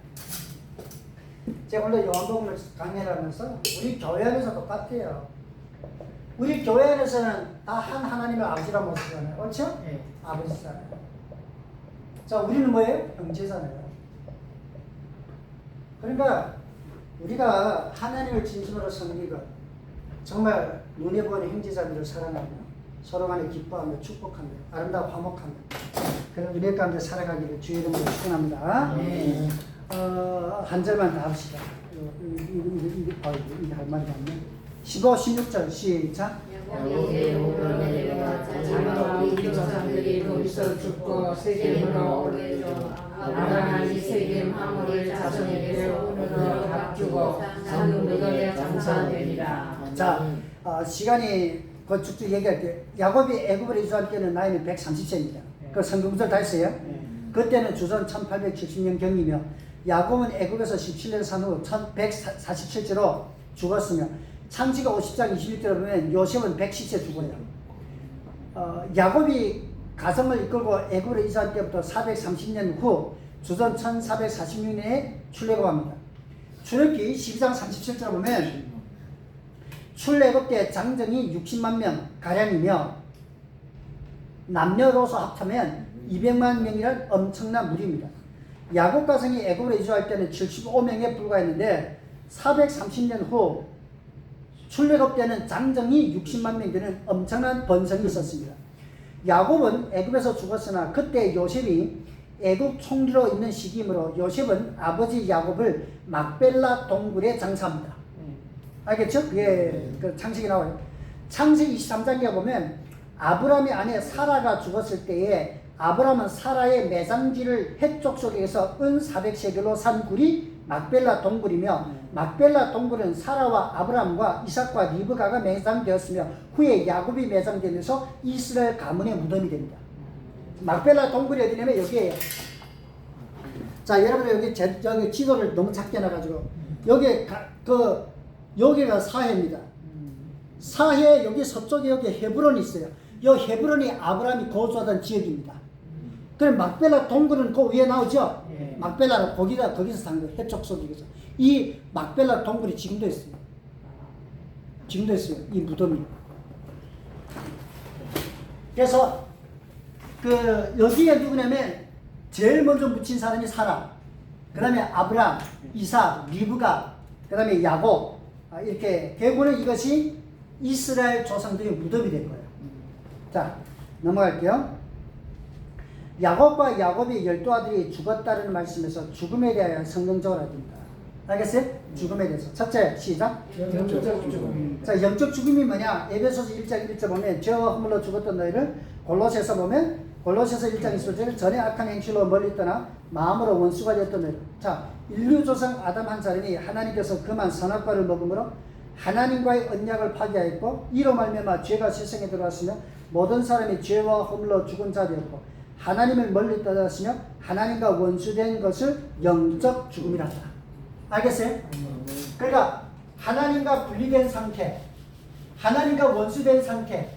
Speaker 1: 제가 오늘 요한복음을 강의를 하면서 우리 교회 안에서 똑같아요. 우리 교회 안에서는 다 한 하나님의 아버지라 모시잖아요. 그렇죠?
Speaker 2: 네.
Speaker 1: 아버지잖아요. 자, 우리는 뭐예요? 형제잖아요. 그러니까 우리가 하나님을 진심으로 섬기고 정말 눈에 보이는 형제자매를 사랑하며 서로 간에 기뻐하며 축복하며 아름다워 화목하며 그런 은혜 가운데 살아가기를 주의 이름으로 축원합니다. 한 절만 더 합시다. 이게 할 말이 없네. 15, 16절 시작.
Speaker 2: 야곱의 오병에 내려와 자기와 조상들이 거기서 죽고 세겜으로 오래져 아브라함이 세겜 하물을 자손에게 오늘로 답주고 산후무덤에 장사되리라.
Speaker 1: 자, 시간이 쭉쭉 얘기할게요. 야곱이 애굽을 이주할 때는 나이는 130세입니다. 그 성경구절 다 했어요. 그때는 주전 1870년 경이며 야곱은 애굽에서 17년 산 후 1147세로 죽었으며 창세기 50장 21절에 보면 요셉은 110세 죽어요. 야곱이 가정을 이끌고 애굽으로 이주할 때부터 430년 후 주전 1446년에 출애굽합니다. 출애굽기 12장 37절에 보면 출애굽 때 장정이 60만 명 가량이며 남녀로서 합하면 200만 명이란 엄청난 무리입니다. 야곱 가정이 애굽으로 이주할 때는 75명에 불과했는데 430년 후 출애굽 때는 장정이 60만 명 되는 엄청난 번성이 있었습니다. 야곱은 애굽에서 죽었으나 그때 요셉이 애굽 총리로 있는 시기이므로 요셉은 아버지 야곱을 막벨라 동굴에 장사합니다. 알겠죠? 그게 그 창세기 나와요. 창세기 23장에 보면 아브라함의 아내 사라가 죽었을 때에 아브라함은 사라의 매장지를 해쪽 속에서 은 400세겔로 산 굴이 막벨라 동굴이며 막벨라 동굴은 사라와 아브라함과 이삭과 리브가가 매장되었으며 후에 야곱이 매장되면서 이스라엘 가문의 무덤이 됩니다. 막벨라 동굴이 어디냐면 여기에요. 자, 여러분들 여기 지도를 너무 작게 놔가지고 여기가 사해입니다. 사해 여기 서쪽에 여기 헤브론이 있어요. 이 헤브론이 아브라함이 거주하던 지역입니다. 그럼 막벨라 동굴은 그 위에 나오죠?
Speaker 2: 예.
Speaker 1: 막벨라는 거기서 산 거예요. 해쪽 속에서. 이 막벨라 동굴이 지금도 있어요. 지금도 있어요. 이 무덤이. 그래서 여기에 누구냐면 제일 먼저 묻힌 사람이 사라. 그 다음에 아브라함, 이삭, 리브가, 그 다음에 야곱. 이렇게 결국은 이것이 이스라엘 조상들의 무덤이 된 거예요. 자, 넘어갈게요. 야곱과 야곱의 12아들이 죽었다는 말씀에서 죽음에 대하여 성경적으로 합니다. 알겠어요? 죽음에 대해서. 첫째, 시작.
Speaker 2: 영적 죽음.
Speaker 1: 자, 영적 죽음이 뭐냐? 에베소서 1장 1절 보면 죄와 허물로 죽었던 너희를 골로새서 보면 골로새서 1장 20절에 전에 악한 행실로 멀리 떠나 마음으로 원수가 되었던 너희를. 자, 인류 조상 아담 한 사람이 하나님께서 그만 선악과를 먹음으로 하나님과의 언약을 파기하였고 이로 말미암아 죄가 세상에 들어왔으며 모든 사람이 죄와 허물로 죽은 자 되었고 하나님을 멀리 떠났으며 하나님과 원수된 것을 영적 죽음이라 한다. 알겠어요? 그러니까 하나님과 분리된 상태, 하나님과 원수된 상태,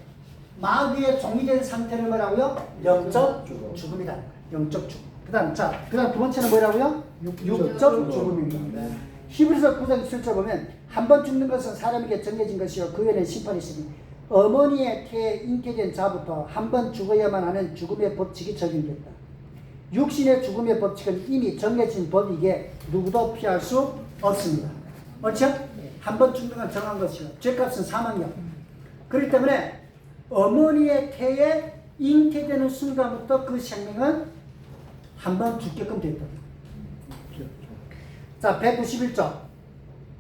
Speaker 1: 마귀의 종이 된 상태를 뭐라고요? 영적 죽음이다. 영적 죽음. 그다음 두 번째는 뭐라고요? 육적 죽음입니다. 히브리서 9장 7절 보면 한 번 죽는 것은 사람에게 정해진 것이요 그 외에는 심판이 있으니 어머니의 태에 잉태된 자부터 한 번 죽어야만 하는 죽음의 법칙이 적용됐다. 육신의 죽음의 법칙은 이미 정해진 법이기에 누구도 피할 수 없습니다. 그렇죠? 한 번 죽는 건 정한 것이요 죄값은 사망이요. 그렇기 때문에 어머니의 태에 잉태되는 순간부터 그 생명은 한 번 죽게끔 됐다. 자, 191쪽.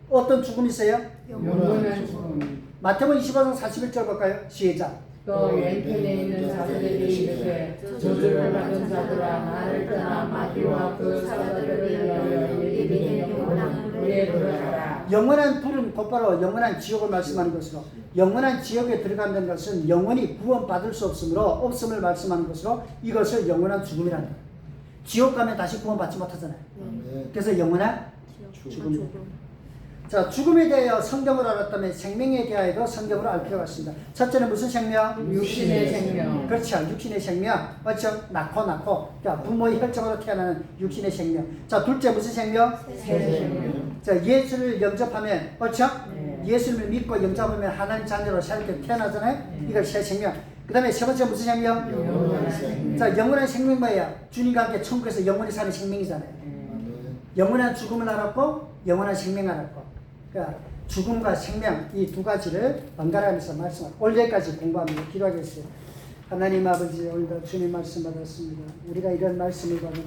Speaker 1: 어떤 죽음이 있어요?
Speaker 2: 영원한 죽음.
Speaker 1: 마태복음 25장 41절 볼까요? 시작.
Speaker 2: 또 왼편에 있는 자들에게 이르되 저주를 받은 자들아 나를 떠나 마귀와 그 사자들을 위하여 예비된 영원한 불에 들어가라.
Speaker 1: 영원한 불은 곧바로 영원한 지옥을 말씀하는 것으로 영원한 지옥에 들어간다는 것은 영원히 구원받을 수 없음을 말씀하는 것으로 이것을 영원한 죽음이라는 거예요. 지옥 가면 다시 구원받지 못하잖아요. 그래서 영원한 죽음. 자, 죽음에 대하여 성경을 알았다면 생명에 대하여도 성경을 알 필요가 있습니다. 첫째는 무슨 생명?
Speaker 2: 육신의 생명.
Speaker 1: 그렇죠. 육신의 생명. 맞죠? 낳고. 자, 부모의 혈통으로 태어나는 육신의 생명. 자, 둘째 무슨 생명?
Speaker 2: 새 생명.
Speaker 1: 자, 예수를 영접하면, 그렇죠?
Speaker 2: 네.
Speaker 1: 예수를 믿고 영접하면 하나님 자녀로 새롭게 태어나잖아요? 이걸 새 생명. 그 다음에 세 번째 무슨 생명?
Speaker 2: 영원한 생명.
Speaker 1: 자, 영원한 생명 뭐예요? 주님과 함께 천국에서 영원히 사는 생명이잖아요. 영원한 죽음을 알았고, 영원한 생명을 알았고. 그러니까 죽음과 생명 이 두 가지를 번갈아가면서 말씀하고 올 때까지 공부하면서 기도하겠어요. 하나님 아버지 오늘도 주님 말씀 받았습니다. 우리가 이런 말씀을 받으면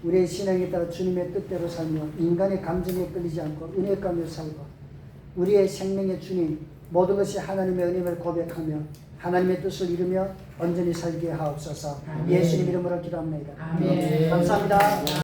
Speaker 1: 우리의 신앙에 따라 주님의 뜻대로 살며 인간의 감정에 끌리지 않고 은혜 가운데 살고 우리의 생명의 주님 모든 것이 하나님의 은혜를 고백하며 하나님의 뜻을 이루며 온전히 살게 하옵소서.
Speaker 2: 아멘.
Speaker 1: 예수님 이름으로 기도합니다.
Speaker 2: 아멘.
Speaker 1: 감사합니다.